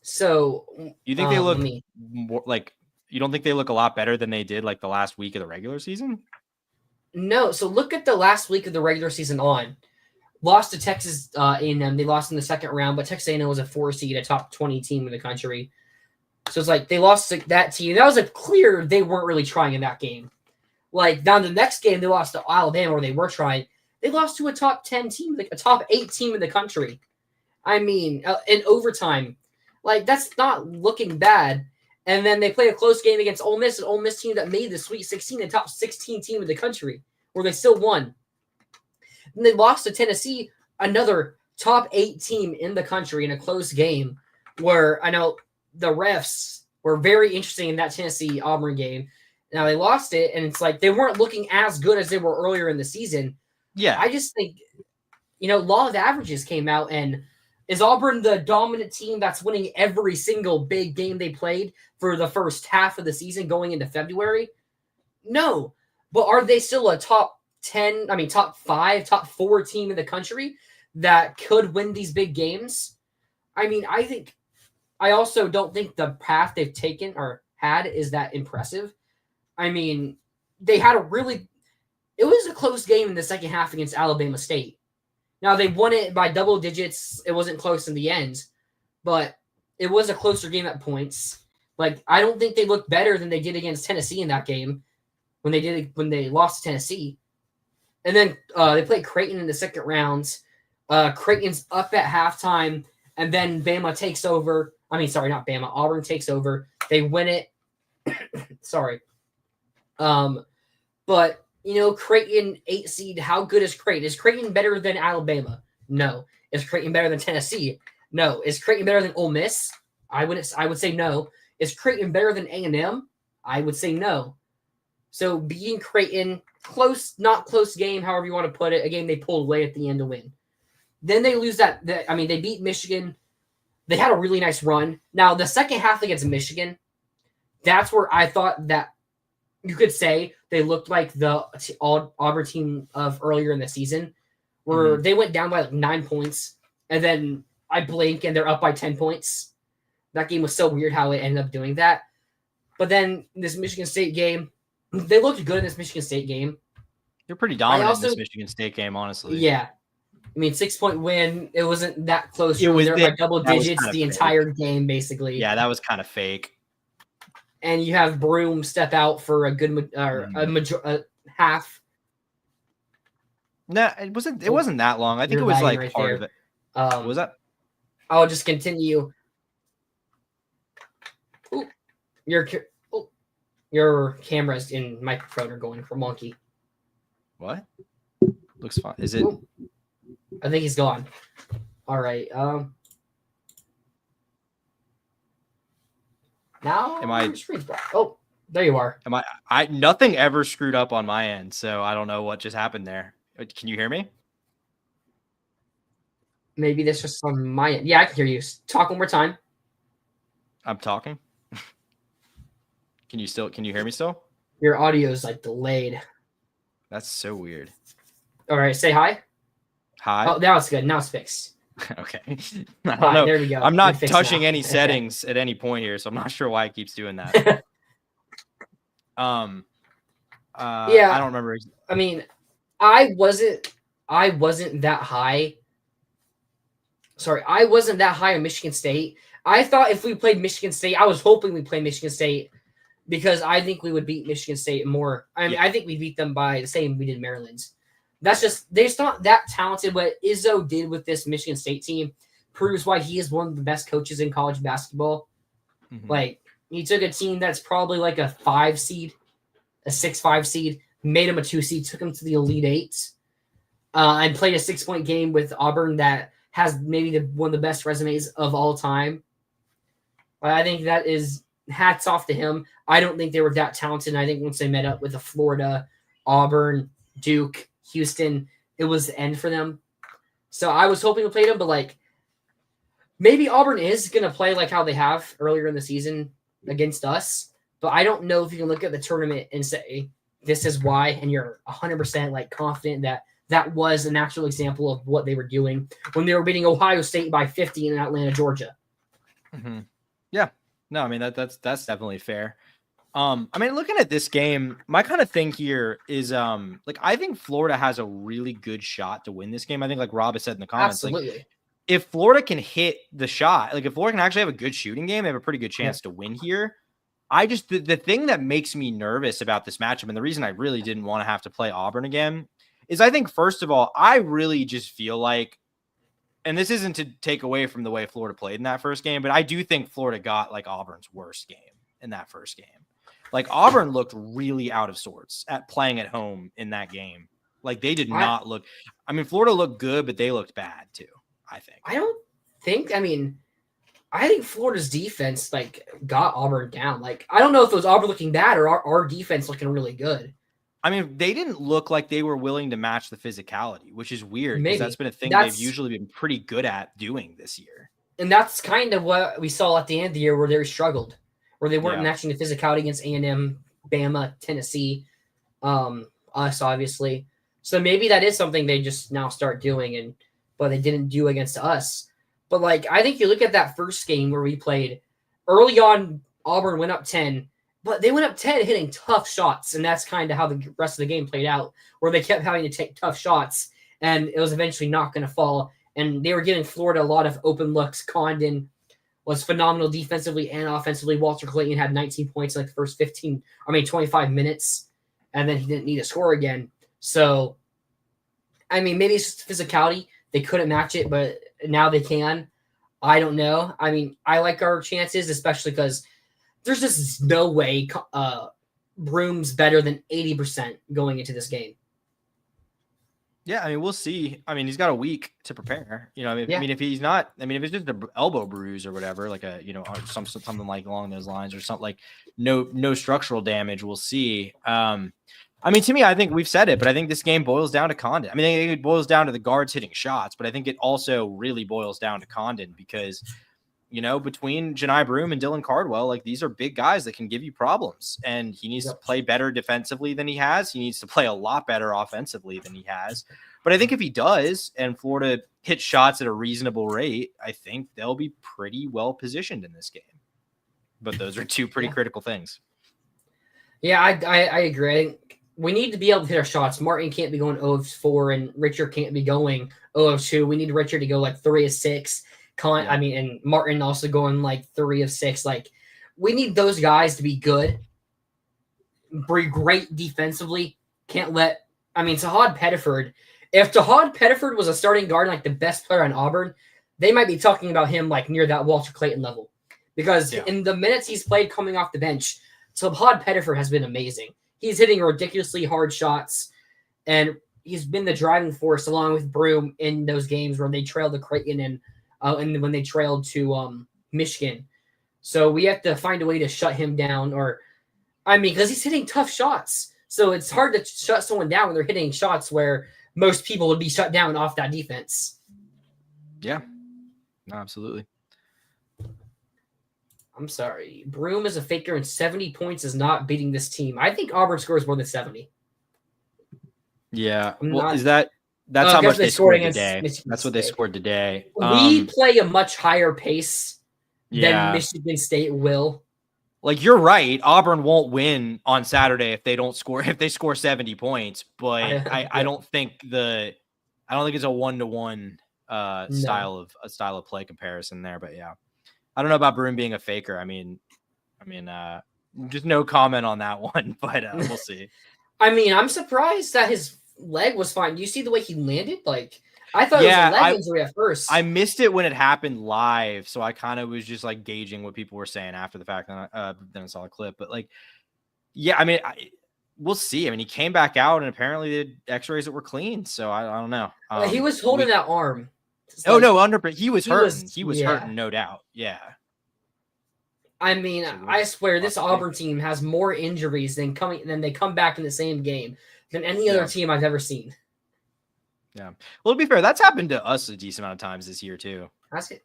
So, you think they look more like? You don't think they look a lot better than they did like the last week of the regular season? No, so look at the last week of the regular season on. Lost to Texas A&M. They lost in the second round, but Texas A&M was a 4 seed, a top 20 team in the country. So it's like they lost to that team. That was a clear they weren't really trying in that game. Like, down the next game, they lost to Alabama where they were trying. They lost to a top 10 team, like a top 8 team in the country. In overtime. Like, that's not looking bad. And then they play a close game against Ole Miss, an Ole Miss team that made the Sweet 16, the top 16 team in the country, where they still won. And they lost to Tennessee, another top 8 team in the country in a close game, where I know the refs were very interesting in that Tennessee-Auburn game. Now, they lost it, and it's like they weren't looking as good as they were earlier in the season. Yeah. I just think, law of averages came out, and is Auburn the dominant team that's winning every single big game they played for the first half of the season going into February? No. But are they still a top 5, top 4 team in the country that could win these big games? I also don't think the path they've taken or had is that impressive. They had it was a close game in the second half against Alabama State. Now, they won it by double digits. It wasn't close in the end, but it was a closer game at points. Like, I don't think they looked better than they did against Tennessee in that game when they lost to Tennessee. And then they played Creighton in the second round. Creighton's up at halftime, and then Bama takes over. Not Bama. Auburn takes over. They win it. Sorry. But Creighton 8 seed. How good is Creighton? Is Creighton better than Alabama? No. Is Creighton better than Tennessee? No. Is Creighton better than Ole Miss? I would say no. Is Creighton better than A&M? I would say no. So beating Creighton, not close game, however you want to put it, a game they pulled away at the end to win. Then they lose they beat Michigan. They had a really nice run. Now, the second half against Michigan, that's where I thought that you could say they looked like the Auburn team of earlier in the season, where they went down by like 9 points, and then I blink and they're up by 10 points. That game was so weird how it ended up doing that. But then this Michigan State game, they looked good in this Michigan State game. They're pretty dominant in this Michigan State game, honestly. Yeah. 6-point win. It wasn't that close. It was there by double digits the entire game, basically. Yeah, that was kind of fake. And you have Broom step out for a good a half. No, it wasn't that long. I think it was like right part there. Of it. What was that? I'll just continue. Ooh, your cameras and microphone are going for monkey. What? Looks fine. Is it? Ooh. I think he's gone. All right. Now am I? Oh, there you are. Am I? Nothing ever screwed up on my end, so I don't know what just happened there. Can you hear me? Maybe this was on my end. Yeah, I can hear you. Talk one more time. I'm talking. Can you hear me still? Your audio is like delayed. That's so weird. All right, say hi. Hi. Oh, that was good. Now it's fixed. Okay. I don't know. There we go. I'm not touching any settings at any point here, so I'm not sure why it keeps doing that. Yeah. I don't remember. I wasn't that high. Sorry, I wasn't that high on Michigan State. I thought if we played Michigan State, I was hoping we play Michigan State because I think we would beat Michigan State more. I think we beat them by the same we did Maryland's. they're just not that talented. What Izzo did with this Michigan State team proves why he is one of the best coaches in college basketball. Mhm. Like, he took a team that's probably like a 5 seed, a 6-5 seed, made him a 2 seed, took him to the Elite Eight, and played a 6-point game with Auburn that has maybe one of the best resumes of all time. I think that is hats off to him. I don't think they were that talented. And I think once they met up with the Florida, Auburn, Duke, Houston, it was the end for them. So I was hoping to play them, but like maybe Auburn is going to play like how they have earlier in the season against us. But I don't know if you can look at the tournament and say this is why, and you're 100% like confident that that was an actual example of what they were doing when they were beating Ohio State by 50 in Atlanta, Georgia. Mm-hmm. Yeah, no, I mean that's definitely fair. I mean, looking at this game, my kind of thing here is like I think Florida has a really good shot to win this game. I think, like Rob has said in the comments, Absolutely. like if Florida can hit the shot, like if Florida can actually have a good shooting game, they have a pretty good chance to win here. I just the thing that makes me nervous about this matchup, and the reason I really didn't want to have to play Auburn again, is I think first of all, I really just feel like, and this isn't to take away from the way Florida played in that first game, but I do think Florida got like Auburn's worst game in that first game. Like Auburn looked really out of sorts at playing at home in that game. Like they did not look. I mean, Florida looked good, but they looked bad too. I think. I think Florida's defense like got Auburn down. Like I don't know if it was Auburn looking bad or our defense looking really good. I mean, they didn't look like they were willing to match the physicality, which is weird because that's been a thing they've usually been pretty good at doing this year. And that's kind of what we saw at the end of the year where they struggled, where they weren't matching the physicality against A&M, Bama, Tennessee, us obviously. So maybe that is something they just now start doing, but they didn't do against us. But like I think you look at that first game where we played early on, Auburn went up 10. But they went up 10 hitting tough shots, and that's kind of how the rest of the game played out, where they kept having to take tough shots, and it was eventually not going to fall. And they were giving Florida a lot of open looks. Condon was phenomenal defensively and offensively. Walter Clayton had 19 points in like the first 25 minutes, and then he didn't need to score again. So, I mean, maybe it's just physicality. They couldn't match it, but now they can. I don't know. I mean, I like our chances, especially because there's just no way Broom's better than 80% going into this game. Yeah, I mean, we'll see. I mean, he's got a week to prepare. I mean, if he's not, I mean, if it's just an elbow bruise or whatever, like something like along those lines or something like no structural damage, we'll see. I mean, to me, I think we've said it, but I think this game boils down to Condon. I mean, it boils down to the guards hitting shots, but I think it also really boils down to Condon because between Janai Broom and Dylan Cardwell, like these are big guys that can give you problems, and he needs to play better defensively than he has. He needs to play a lot better offensively than he has. But I think if he does, and Florida hits shots at a reasonable rate, I think they'll be pretty well positioned in this game. But those are two pretty critical things. Yeah, I agree. I think we need to be able to hit our shots. Martin can't be going 0 of 4, and Richard can't be going 0 of 2. We need Richard to go like 3 of 6. I mean, and Martin also going like 3 of 6. Like, we need those guys to be good, be great defensively. Tahad Pettiford. If Tahad Pettiford was a starting guard, like the best player on Auburn, they might be talking about him like near that Walter Clayton level. Because in the minutes he's played coming off the bench, Tahad Pettiford has been amazing. He's hitting ridiculously hard shots, and he's been the driving force along with Broom in those games where they trailed to Creighton and when they trailed to Michigan. So we have to find a way to shut him down, because he's hitting tough shots. So it's hard to shut someone down when they're hitting shots where most people would be shut down off that defense. Yeah, no, absolutely. I'm sorry. Broom is a faker, and 70 points is not beating this team. I think Auburn scores more than 70. Yeah. That's how much they scored today. That's what they scored today. We play a much higher pace than Michigan State will. Like, you're right. Auburn won't win on Saturday if they score 70 points. But I don't think it's a 1-to-1 style of play comparison there. But yeah, I don't know about Broom being a faker. I mean, just no comment on that one. But we'll see. I mean, I'm surprised that his leg was fine. Do you see the way he landed? Like, I thought Yeah, it was a leg injury at first. I missed it when it happened live, so I kind of was just like gauging what people were saying after the fact. And then I saw a clip, but like, yeah, I mean, we'll see. I mean, he came back out, and apparently the X-rays that were clean. So I don't know. He was holding that arm. Oh no, he was hurting. He was yeah. hurting, no doubt. Yeah. I mean, I swear this Auburn team has more injuries than they come back in the same game than any other team I've ever seen. Yeah. Well, to be fair, that's happened to us a decent amount of times this year too. That's it.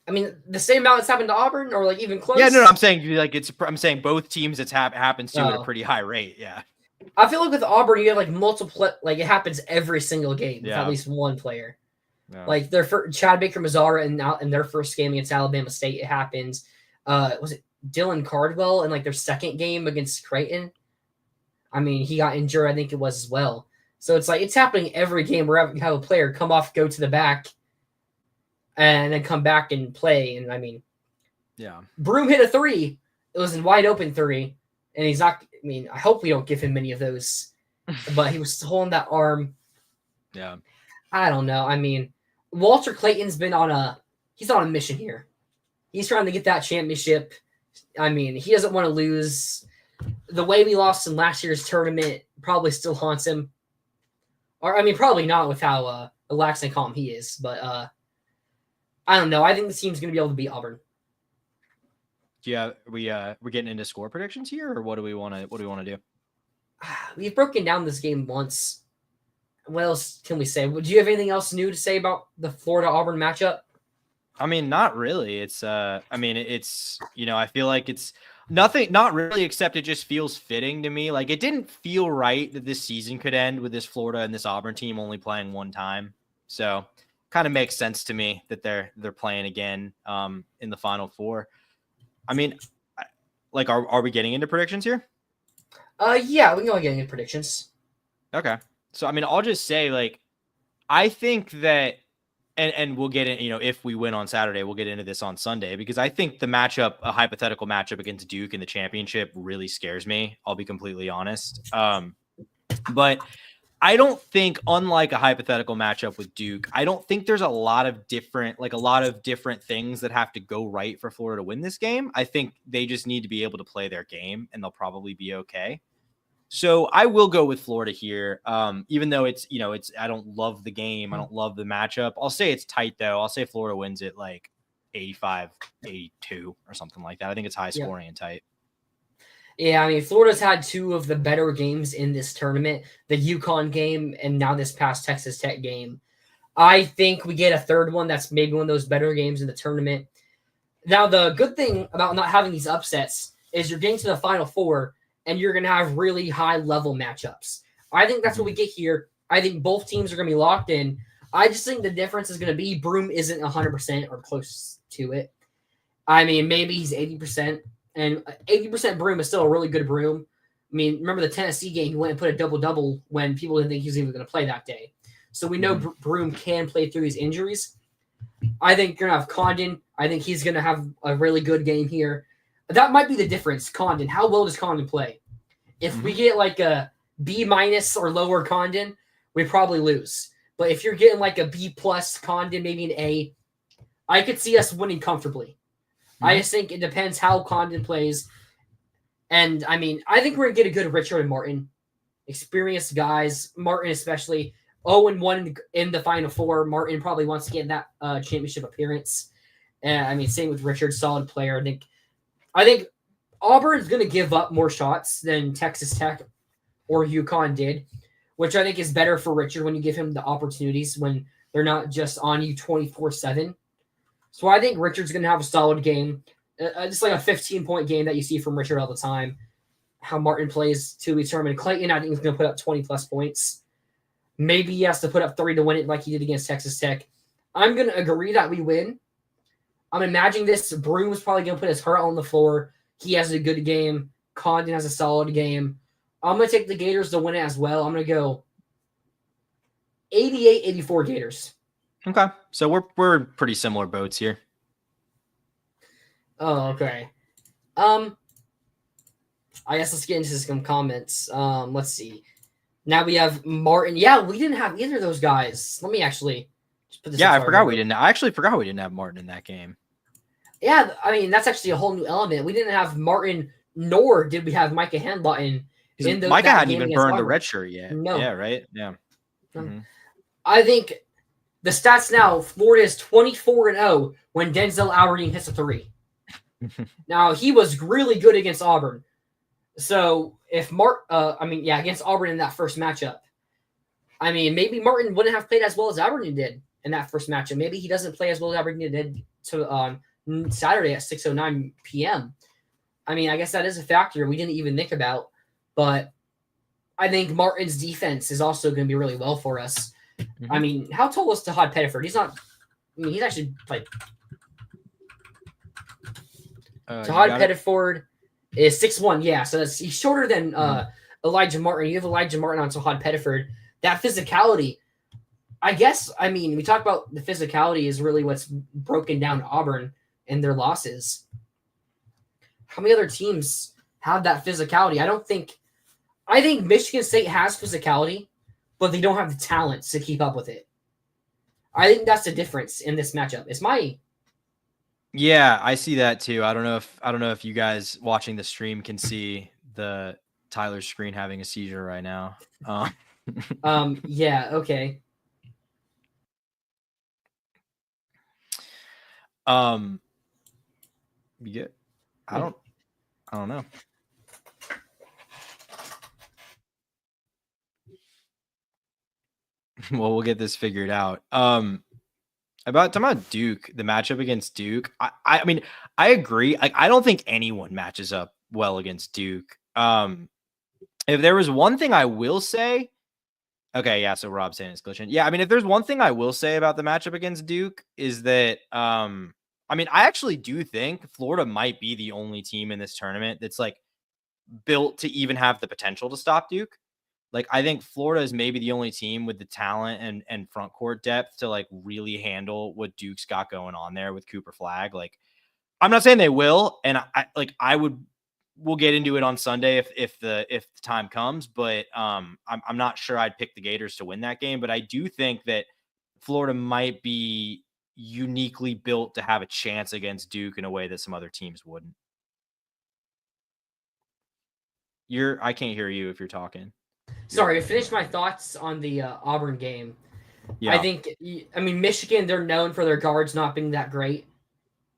I mean, the same amount that's happened to Auburn, or like even close. Yeah, no, I'm saying like I'm saying both teams it's happens to at a pretty high rate. Yeah. I feel like with Auburn, you have like multiple, like it happens every single game with at least one player. Yeah. Like Chad Baker-Mazara in their first game against Alabama State, it happens. Was it Dylan Cardwell in like their second game against Creighton? I mean, he got injured, I think it was as well. So it's like it's happening every game where you have a player come off, go to the back, and then come back and play. And I mean, yeah, Broom hit a 3. It was a wide open 3, and he's not. I mean, I hope we don't give him many of those, but he was holding that arm. Yeah, I don't know. I mean, Walter Clayton's been he's on a mission here. He's trying to get that championship. I mean, he doesn't want to lose. The way we lost in last year's tournament probably still haunts him. Or, I mean, probably not with how relaxed and calm he is. But I don't know. I think the team's going to be able to beat Auburn. Yeah, we're getting into score predictions here, or what do we want to do? We've broken down this game once. What else can we say? Do you have anything else new to say about the Florida-Auburn matchup? I mean, not really. It's I mean, it's, I feel like it's nothing, not really, except it just feels fitting to me. Like, it didn't feel right that this season could end with this Florida and this Auburn team only playing one time. So kind of makes sense to me that they're playing again in the Final Four. I mean, like, are we getting into predictions here? Yeah, we can go get into predictions. Okay. So, I mean, I'll just say, like, I think that, and we'll get in, if we win on Saturday, we'll get into this on Sunday, because I think a hypothetical matchup against Duke in the championship really scares me. I'll be completely honest. But I don't think, unlike a hypothetical matchup with Duke, I don't think there's a lot of different things that have to go right for Florida to win this game. I think they just need to be able to play their game, and they'll probably be okay. So I will go with Florida here. Even though it's, I don't love the game. I don't love the matchup. I'll say it's tight though. I'll say Florida wins it like 85-82 or something like that. I think it's high scoring and tight. Yeah, I mean, Florida's had 2 of the better games in this tournament, the UConn game and now this past Texas Tech game. I think we get a third one that's maybe one of those better games in the tournament. Now, the good thing about not having these upsets is you're getting to the Final Four, and you're going to have really high-level matchups. I think that's what we get here. I think both teams are going to be locked in. I just think the difference is going to be Broom isn't 100% or close to it. I mean, maybe he's 80%, and 80% Broom is still a really good Broom. I mean, remember the Tennessee game? He went and put a double-double when people didn't think he was even going to play that day. So we know Broom can play through his injuries. I think you're going to have Condon. I think he's going to have a really good game here. That might be the difference, Condon. How well does Condon play? If we get like a B- or lower Condon, we probably lose. But if you're getting like a B+ Condon, maybe an A, I could see us winning comfortably. I just think it depends how Condon plays. And, I mean, I think we're going to get a good Richard and Martin. Experienced guys, Martin especially. 0-1 in the Final Four. Martin probably wants to get that championship appearance. I mean, same with Richard, solid player. I think Auburn's going to give up more shots than Texas Tech or UConn did, which I think is better for Richard when you give him the opportunities when they're not just on you 24/7. So I think Richard's going to have a solid game, just like a 15-point game that you see from Richard all the time. How Martin plays to determine Clayton, I think he's going to put up 20+ points. Maybe he has to put up 3 to win it like he did against Texas Tech. I'm going to agree that we win. I'm imagining this. Broom is probably going to put his heart on the floor. He has a good game. Condon has a solid game. I'm going to take the Gators to win it as well. I'm going to go 88-84 Gators. Okay. So we're pretty similar boats here. Oh, okay. I guess let's get into some comments. Let's see. Now we have Martin. Yeah, we didn't have either of those guys. Let me actually just put this. Yeah, I forgot we didn't. I actually forgot we didn't have Martin in that game. Yeah, I mean that's actually a whole new element. We didn't have Martin, nor did we have Micah Handlutton in Micah hadn't even burned Auburn. the red shirt yet. No. Yeah, right. Yeah. No. Mm-hmm. I think the stats now: Florida is 24-0 when Denzel Albertine hits a three. Now he was really good against Auburn. So if against Auburn in that first matchup, I mean, maybe Martin wouldn't have played as well as Albertine did in that first matchup. Maybe he doesn't play as well as Albertine did to Saturday at 6:09 p.m. I mean, I guess that is a factor we didn't even think about, but I think Martin's defense is also going to be really well for us. Mm-hmm. I mean, how tall was Tahad Pettiford? He's not. I mean, he's actually like. Tahad Pettiford is 6'1". Yeah, so he's shorter than Elijah Martin. You have Elijah Martin on Tahad Pettiford. That physicality, I guess. I mean, we talk about the physicality is really what's broken down Auburn and their losses. How many other teams have that physicality? I think Michigan State has physicality, but they don't have the talent to keep up with it. I think that's the difference in this matchup. Yeah, I see that too. I don't know if you guys watching the stream can see the Tyler's screen having a seizure right now. Yeah, okay. You get I don't know. Well, we'll get this figured out. Talking about Duke, the matchup against Duke. I mean, I agree. I don't think anyone matches up well against Duke. If there was one thing I will say, okay, yeah. So Rob's saying it's glitching. Yeah, I mean, if there's one thing I will say about the matchup against Duke is that, I mean, I actually do think Florida might be the only team in this tournament that's like built to even have the potential to stop Duke. Like, I think Florida is maybe the only team with the talent and front court depth to like really handle what Duke's got going on there with Cooper Flagg. Like, I'm not saying they will, and we'll get into it on Sunday if the time comes, but I'm not sure I'd pick the Gators to win that game, but I do think that Florida might be uniquely built to have a chance against Duke in a way that some other teams wouldn't. I can't hear you if you're talking. Sorry, I finished my thoughts on the Auburn game. Yeah. I mean, Michigan, they're known for their guards not being that great.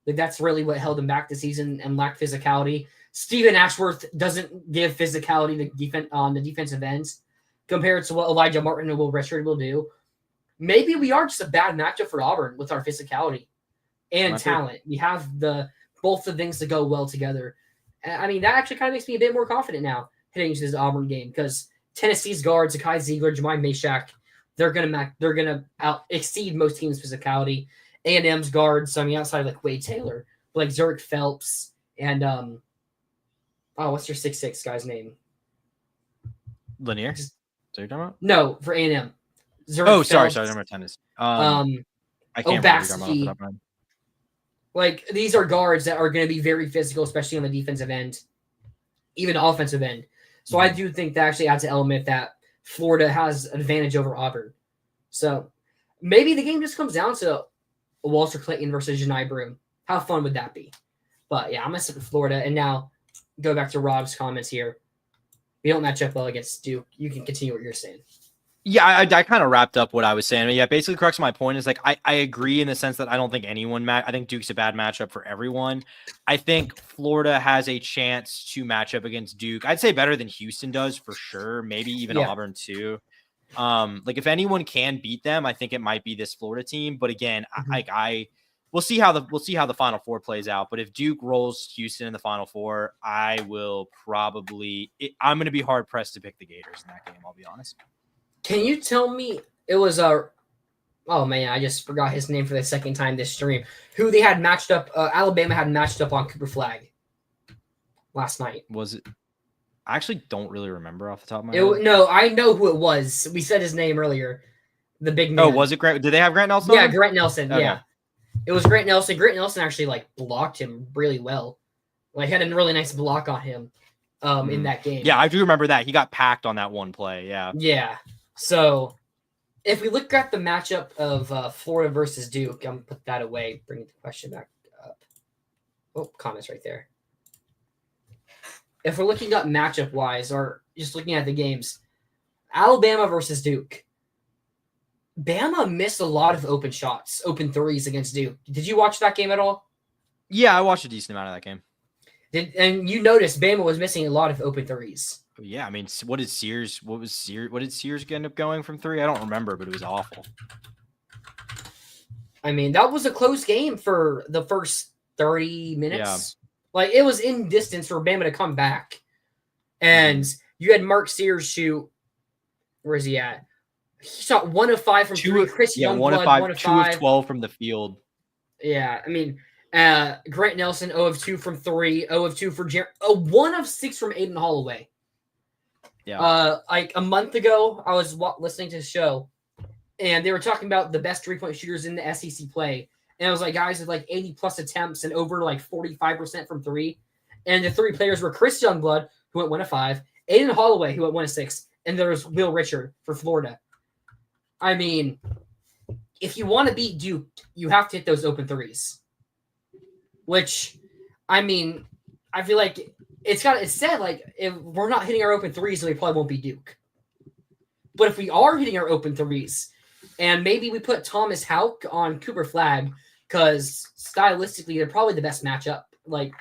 Like, that's really what held them back this season and lacked physicality. Stephen Ashworth doesn't give physicality on the defensive ends compared to what Elijah Martin and Will Richard will do. Maybe we are just a bad matchup for Auburn with our physicality and talent. We have both the things to go well together. I mean, that actually kind of makes me a bit more confident now heading into this Auburn game because Tennessee's guards, Akai Ziegler, Jemai Meshack, they're gonna out exceed most teams' physicality. A&M's guards, I mean, outside of like Wade Taylor, like Zurich Phelps and what's your 6'6" guy's name? Lanier. Is that what you're talking about? No, for A&M. Zurich Phelps, sorry, number tennis. I can't remember. Like, these are guards that are going to be very physical, especially on the defensive end, even offensive end. So I do think that actually adds an element that Florida has an advantage over Auburn. So maybe the game just comes down to Walter Clayton versus Janai Broome. How fun would that be? But yeah, I'm going to stick with Florida. And now go back to Rob's comments here. We don't match up well against Duke. You can continue what you're saying. Yeah, I kind of wrapped up what I was saying. Yeah, basically, crux of my point is like I agree in the sense that I don't think anyone I think Duke's a bad matchup for everyone. I think Florida has a chance to match up against Duke. I'd say better than Houston does for sure. Maybe even Auburn too. Like if anyone can beat them, I think it might be this Florida team. But again, we'll see how the Final Four plays out. But if Duke rolls Houston in the Final Four, I'm going to be hard pressed to pick the Gators in that game. I'll be honest. Can you tell me it was oh man, I just forgot his name for the second time this stream. Who they had matched up? Alabama had matched up on Cooper Flagg last night. Was it? I actually don't really remember off the top of my head. No, I know who it was. We said his name earlier. The big man. Oh, was it Grant? Did they have Grant Nelson? Yeah, Grant Nelson. Okay. Yeah, it was Grant Nelson. Grant Nelson actually like blocked him really well. Like had a really nice block on him. in that game. Yeah, I do remember that. He got packed on that one play. Yeah. Yeah. So if we look at the matchup of Florida versus Duke, I'm going to put that away, bring the question back up. Oh, comments right there. If we're looking up matchup-wise or just looking at the games, Alabama versus Duke. Bama missed a lot of open shots, open threes against Duke. Did you watch that game at all? Yeah, I watched a decent amount of that game. And you noticed Bama was missing a lot of open threes. Yeah, I mean, what did Sears end up going from 3? I don't remember, but it was awful. I mean, that was a close game for the first 30 minutes. Like, it was in distance for Bama to come back. And you had Mark Sears shoot. Where is he at? He shot 1 of 5 from 3. Chris Youngblood, 1 of 5. 2 of 12 from the field. Yeah, I mean, Grant Nelson, 0 of 2 from 3. 0 of 2 for 1 of 6 from Aiden Holloway. Yeah. Like a month ago, I was listening to the show, and they were talking about the best 3-point shooters in the SEC play. And I was like, guys with like 80-plus attempts and over like 45% from 3. And the 3 players were Chris Youngblood, who went 1 of 5, Aiden Holloway, who went 1 of 6, and there was Will Richard for Florida. I mean, if you want to beat Duke, you have to hit those open threes. Which, I mean, I feel like it's said like if we're not hitting our open threes, then we probably won't be Duke. But if we are hitting our open threes, and maybe we put Thomas Houck on Cooper Flagg, because stylistically they're probably the best matchup. Like,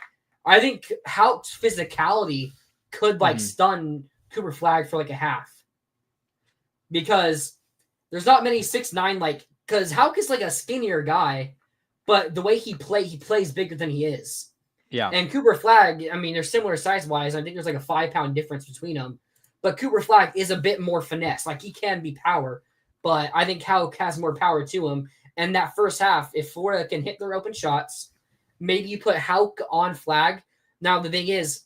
I think Houck's physicality could stun Cooper Flagg for like a half. Because there's not many 6'9", because Houck is like a skinnier guy, but the way he plays bigger than he is. Yeah. And Cooper Flagg, I mean, they're similar size-wise. I think there's like a 5-pound difference between them. But Cooper Flagg is a bit more finesse. Like, he can be power, but I think Houck has more power to him. And that first half, if Florida can hit their open shots, maybe you put Houck on Flagg. Now, the thing is,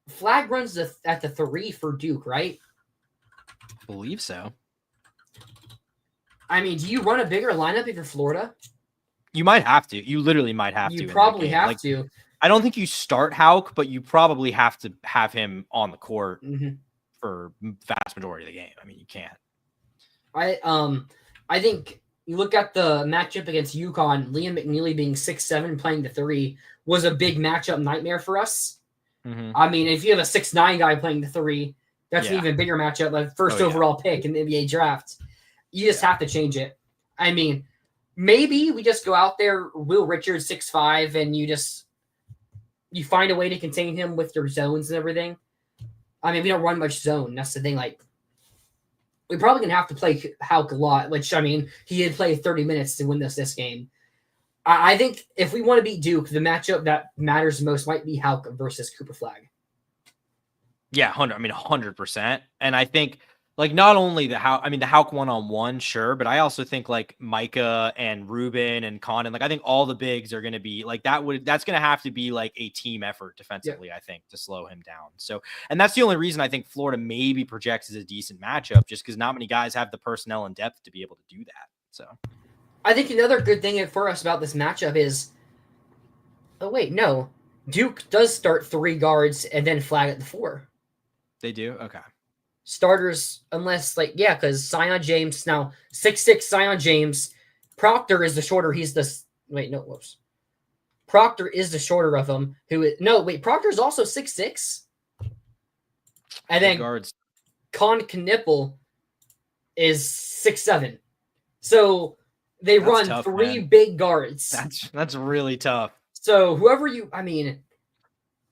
Flagg runs at the 3 for Duke, right? I believe so. I mean, do you run a bigger lineup if you're Florida? You might have to. You literally might have to. You probably have to. I don't think you start Houck, but you probably have to have him on the court for vast majority of the game. I mean, you can't. I think you look at the matchup against UConn, Liam McNeely being 6'7", playing the 3 was a big matchup nightmare for us. I mean, if you have a 6'9" guy playing the 3, that's an even bigger matchup. Like first overall pick in the NBA draft. You just have to change it. I mean, maybe we just go out there, Will Richard 6'5", and you find a way to contain him with your zones and everything. I mean, we don't run much zone. That's the thing. Like, we're probably going to have to play Houck a lot, which, I mean, he did play 30 minutes to win this game. I think if we want to beat Duke, the matchup that matters most might be Houck versus Cooper Flagg. Yeah, 100%. And I think, like, not only the Houck one-on-one, sure, but I also think, like, Micah and Ruben and Condon, like, I think all the bigs are going to be, like, that's going to have to be, like, a team effort defensively, I think, to slow him down. So, and that's the only reason I think Florida maybe projects as a decent matchup, just because not many guys have the personnel and depth to be able to do that. So, I think another good thing for us about this matchup is, Duke does start 3 guards and then Flagg at the 4. They do? Okay. Starters, unless, because Zion James, now 6'6", Zion James. Proctor is the shorter. Proctor is the shorter of them. Proctor's also 6'6". And then guards. Con Knipple is 6'7". So they run tough, 3 big guards. That's really tough. So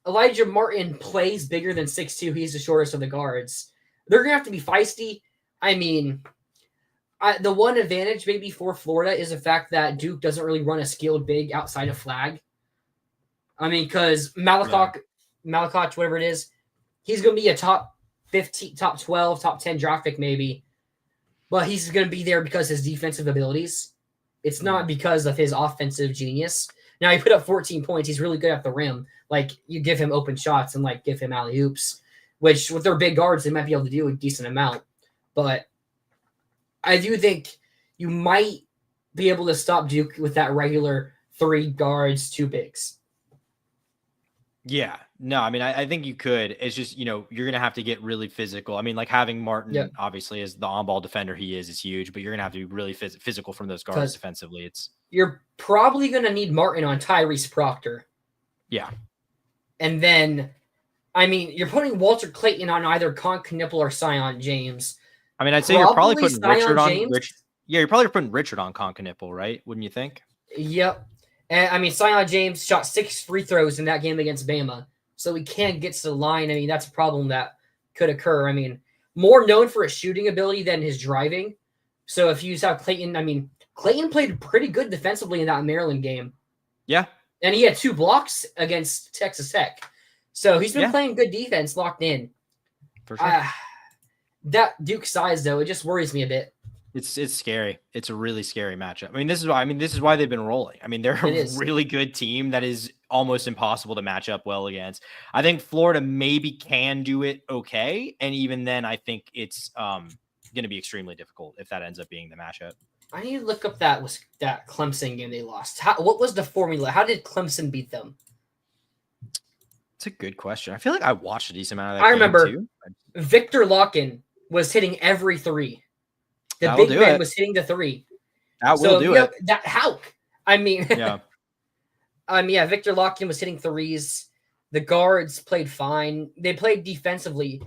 Elijah Martin plays bigger than 6'2". He's the shortest of the guards. They're going to have to be feisty. I mean, the one advantage maybe for Florida is the fact that Duke doesn't really run a skilled big outside of Flagg. I mean, because Malakoff, whatever it is, he's going to be a top 15, top 12, top 10 draft pick maybe. But he's going to be there because of his defensive abilities. It's not because of his offensive genius. Now, he put up 14 points. He's really good at the rim. Like, you give him open shots and, give him alley-oops, which with their big guards, they might be able to do a decent amount. But I do think you might be able to stop Duke with that regular 3 guards, 2 bigs. Yeah, no, I mean, I think you could. It's just, you're going to have to get really physical. I mean, like having Yeah, Martin, obviously, as the on ball defender he is huge, but you're going to have to be really physical from those guards because defensively. you're probably going to need Martin on Tyrese Proctor. Yeah. And then, I mean, you're putting Walter Clayton on either Con Knipple or Sion James. I mean, I'd say you're probably putting Richard on James. Yeah, you're probably putting Richard on Concanipple, right? Wouldn't you think? Yep. And I mean, Sion James shot 6 free throws in that game against Bama. So he can't get to the line. I mean, that's a problem that could occur. I mean, more known for his shooting ability than his driving. So if you have Clayton, I mean, Clayton played pretty good defensively in that Maryland game. Yeah. And he had 2 blocks against Texas Tech. So he's been playing good defense, locked in. For sure. That Duke size, though, it just worries me a bit. It's scary. It's a really scary matchup. I mean, this is why they've been rolling. I mean, they're a really good team that is almost impossible to match up well against. I think Florida maybe can do it okay, and even then, I think it's going to be extremely difficult if that ends up being the matchup. I need to look up that Clemson game they lost. What was the formula? How did Clemson beat them? It's a good question. I feel like I watched a decent amount of that. I remember too. Victor Locken was hitting every 3. The big man was hitting the 3. That will do it. That Hauk. I mean, yeah. Victor Locken was hitting 3s. The guards played fine. They played defensively.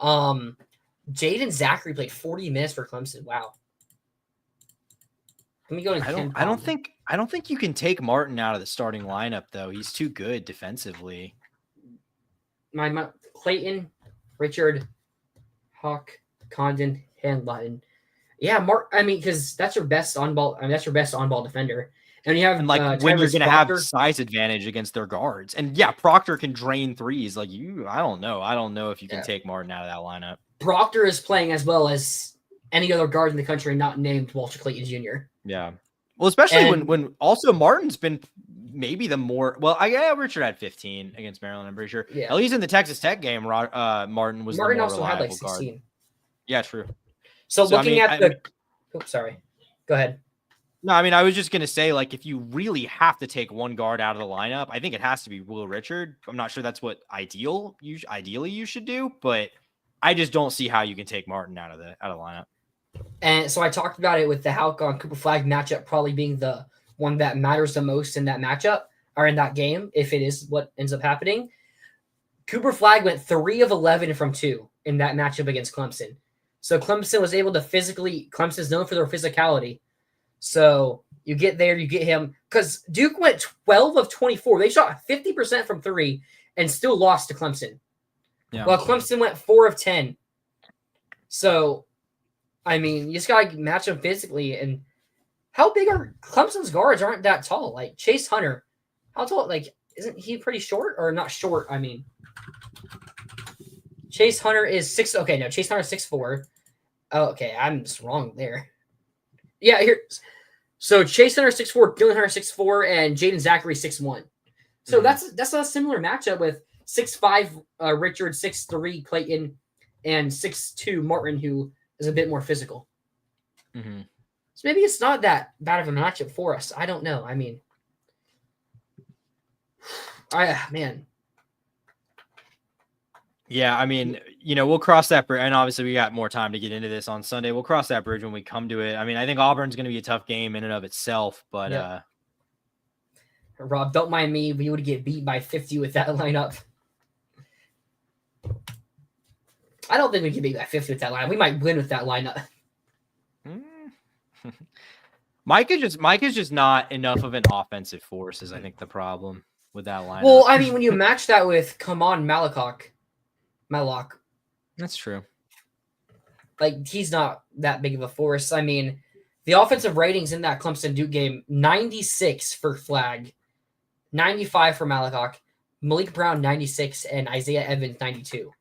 Jaden Zachary played 40 minutes for Clemson. Wow. Let me go to I don't think you can take Martin out of the starting lineup though. He's too good defensively. My Clayton, Richard, Hawk, Condon, and Lutton. Yeah, Mark. I mean, because that's your best on ball. I mean, that's your best on ball defender. And you have when you're going to have size advantage against their guards, and Proctor can drain threes. Like I don't know if you can take Martin out of that lineup. Proctor is playing as well as any other guard in the country not named Walter Clayton Jr. Yeah. Well, especially when also Martin's been maybe the more Richard had 15 against Maryland. I'm pretty sure. Yeah. At least in the Texas Tech game, Martin was the more also reliable had 16. Guard. Yeah, true. So looking at the, sorry, go ahead. No, I mean, I was just gonna say, like, if you really have to take one guard out of the lineup, I think it has to be Will Richard. I'm not sure that's what ideally you should do, but I just don't see how you can take Martin out of the lineup. And so I talked about it with the Hauk on Cooper Flag matchup probably being the one that matters the most in that matchup or in that game, if it is what ends up happening. Cooper Flag went 3 of 11 from 2 in that matchup against Clemson. So Clemson was able to Clemson's known for their physicality. So you get there, you get him. Because Duke went 12 of 24. They shot 50% from 3 and still lost to Clemson. Yeah. While Clemson went 4 of 10. So, I mean, you just got to match them physically. And how big are Clemson's guards? Aren't that tall. Like Chase Hunter. How tall? Like, isn't he pretty short? Or not short, I mean. Chase Hunter is 6. Okay, no, Chase Hunter is 6'4". Oh, okay, I'm just wrong there. Yeah, here. So Chase Hunter 6'4", Dylan Hunter 6'4", and Jaden Zachary 6'1". So that's a similar matchup with 6'5" Richard, 6'3" Clayton, and 6'2" Martin, who is a bit more physical. Mm-hmm. So maybe it's not that bad of a matchup for us. I don't know. I mean, man. Yeah, I mean, we'll cross that bridge, and obviously we got more time to get into this on Sunday. We'll cross that bridge when we come to it. I mean, I think Auburn's going to be a tough game in and of itself, but Rob, don't mind me. We would get beat by 50 with that lineup. I don't think we can beat by 50 with that lineup. We might win with that lineup. Mike is just not enough of an offensive force, is I think the problem with that lineup. Well, I mean, when you match that with Malak. That's true. Like, he's not that big of a force. I mean, the offensive ratings in that Clemson Duke game, 96 for Flag, 95 for Malak, Malik Brown, 96, and Isaiah Evans, 92.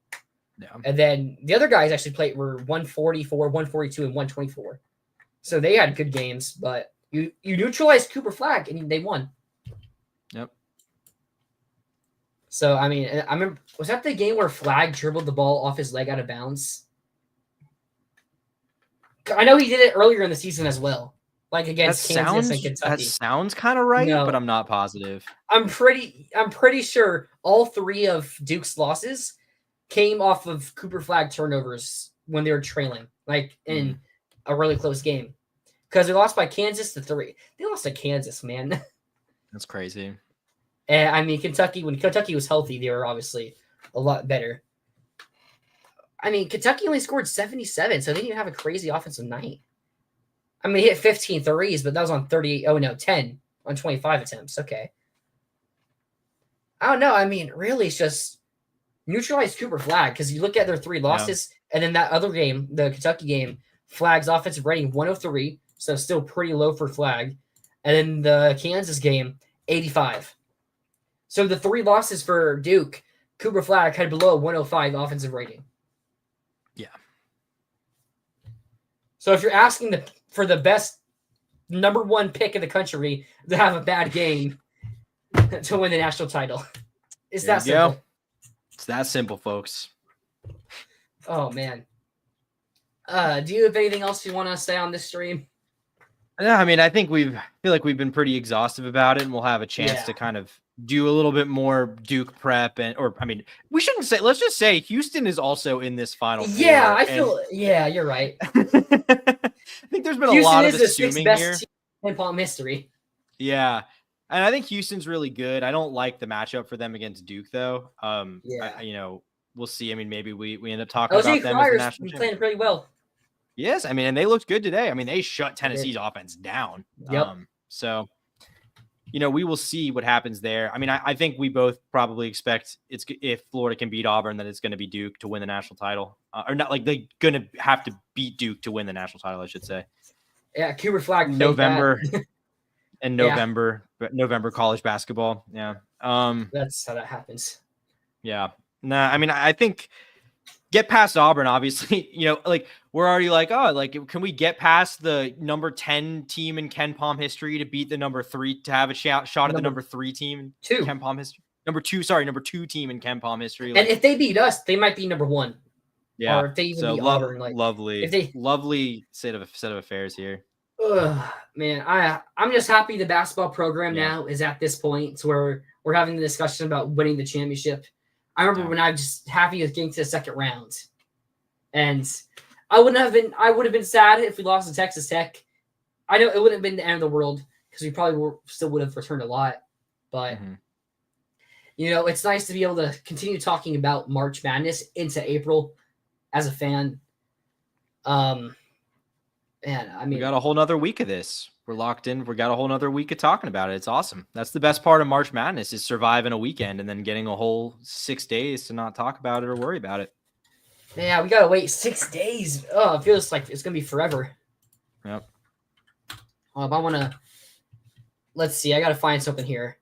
Yeah. And then the other guys actually were 144, 142, and 124. So they had good games, but you neutralized Cooper Flag, and they won. Yep. So, I mean, I remember, was that the game where Flag dribbled the ball off his leg out of bounds? I know he did it earlier in the season as well. like against Kansas and That Kentucky. sounds kind of right, but No. I'm not positive. I'm pretty sure all 3 of Duke's losses came off of Cooper Flag turnovers when they were trailing, like in a really close game. Because they lost by Kansas to 3. They lost to Kansas, man. That's crazy. And I mean, Kentucky, when Kentucky was healthy, they were obviously a lot better. I mean, Kentucky only scored 77, so they didn't even have a crazy offensive night. I mean, he hit 15 threes, but that was on 38. Oh, no, 10 on 25 attempts. Okay. I don't know. I mean, really, it's just neutralize Cooper Flag because you look at their 3 losses, and then that other game, the Kentucky game, Flag's offensive rating 103, so still pretty low for Flag. And then the Kansas game, 85. So the 3 losses for Duke, Cooper Flag had below 105 offensive rating. Yeah. So if you're asking for the best number 1 pick in the country to have a bad game to win the national title, it's that simple. It's that simple, folks. Oh, man. Do you have anything else you want to say on this stream? Yeah, I mean, I think feel like we've been pretty exhaustive about it, and we'll have a chance to kind of do a little bit more Duke prep, we shouldn't say. Let's just say Houston is also in this Final Four. Yeah, I feel. Yeah, you're right. I think there's been a lot of assuming here. Best team in Palm history. Yeah, and I think Houston's really good. I don't like the matchup for them against Duke, though. We'll see. I mean, maybe we end up talking about them as the national champion. Playing pretty well. Yes, I mean, and they looked good today. I mean, they shut Tennessee's offense down. Yep. So, we will see what happens there. I mean, I think we both probably expect if Florida can beat Auburn, then it's going to be Duke to win the national title. Or not, like they're going to have to beat Duke to win the national title, I should say. Yeah, Cooper Flag. November college basketball. Yeah. That's how that happens. Yeah. Nah, I mean, I think get past Auburn, obviously, we're already like, can we get past the number 10 team in Ken Palm history to beat the number 3, to have a shot at the number 3 team in Ken Palm history? Number 2 team in Ken Palm history. And if they beat us, they might be number 1. Yeah. Or if they even beat Auburn. Lovely set of affairs here. Man, I'm just happy the basketball program now is at this point to where we're having the discussion about winning the championship. I remember when I was just happy with getting to the second round. And I would have been sad if we lost to Texas Tech. I know it wouldn't have been the end of the world because we probably still would have returned a lot. But, it's nice to be able to continue talking about March Madness into April as a fan. Man, I mean, we got a whole nother week of this. We're locked in. We got a whole nother week of talking about it. It's awesome. That's the best part of March Madness is surviving a weekend and then getting a whole 6 days to not talk about it or worry about it. Yeah, we got to wait 6 days. Oh, it feels like it's going to be forever. Yep. I want to, let's see. I got to find something here.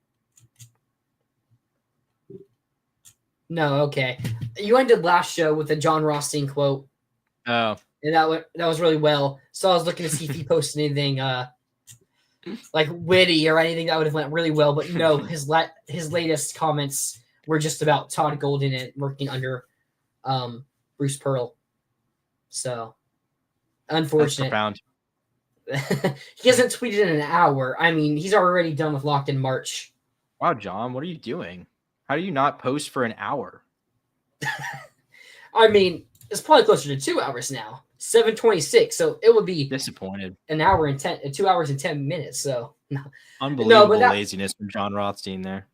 No, okay. You ended last show with a John Rothstein quote. Oh. And that was really well. So I was looking to see if he posted anything like witty or anything that would have went really well. But no, his latest comments were just about Todd Golden and working under Bruce Pearl. So unfortunate. That's profound. He hasn't tweeted in an hour. I mean, he's already done with Locked in March. Wow, John, what are you doing? How do you not post for an hour? I mean, it's probably closer to 2 hours now. 7:26, so it would be disappointed. 2 hours and 10 minutes. So unbelievable laziness from John Rothstein there.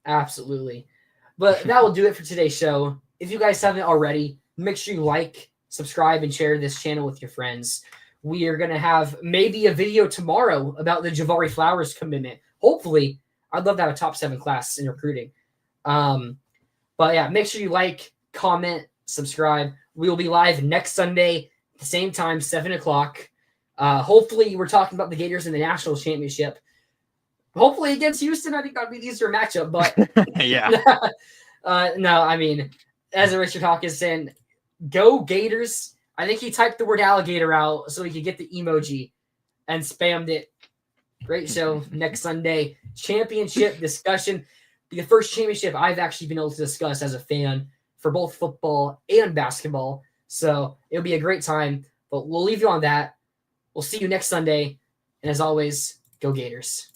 Absolutely, but that will do it for today's show. If you guys haven't already, make sure you like, subscribe, and share this channel with your friends. We are gonna have maybe a video tomorrow about the Javari Flowers commitment. Hopefully, I'd love to have a top 7 class in recruiting. But yeah, make sure you like, comment, subscribe. We will be live next Sunday, the same time, 7 o'clock. Hopefully, we're talking about the Gators in the national championship. Hopefully against Houston, I think that'd be the easier matchup. But yeah, no, I mean, as Richard Hawkins saying, go Gators. I think he typed the word alligator out so he could get the emoji and spammed it. Great show next Sunday. Championship discussion. The first championship I've actually been able to discuss as a fan for both football and basketball. So it'll be a great time. But we'll leave you on that. We'll see you next Sunday. And as always, go Gators.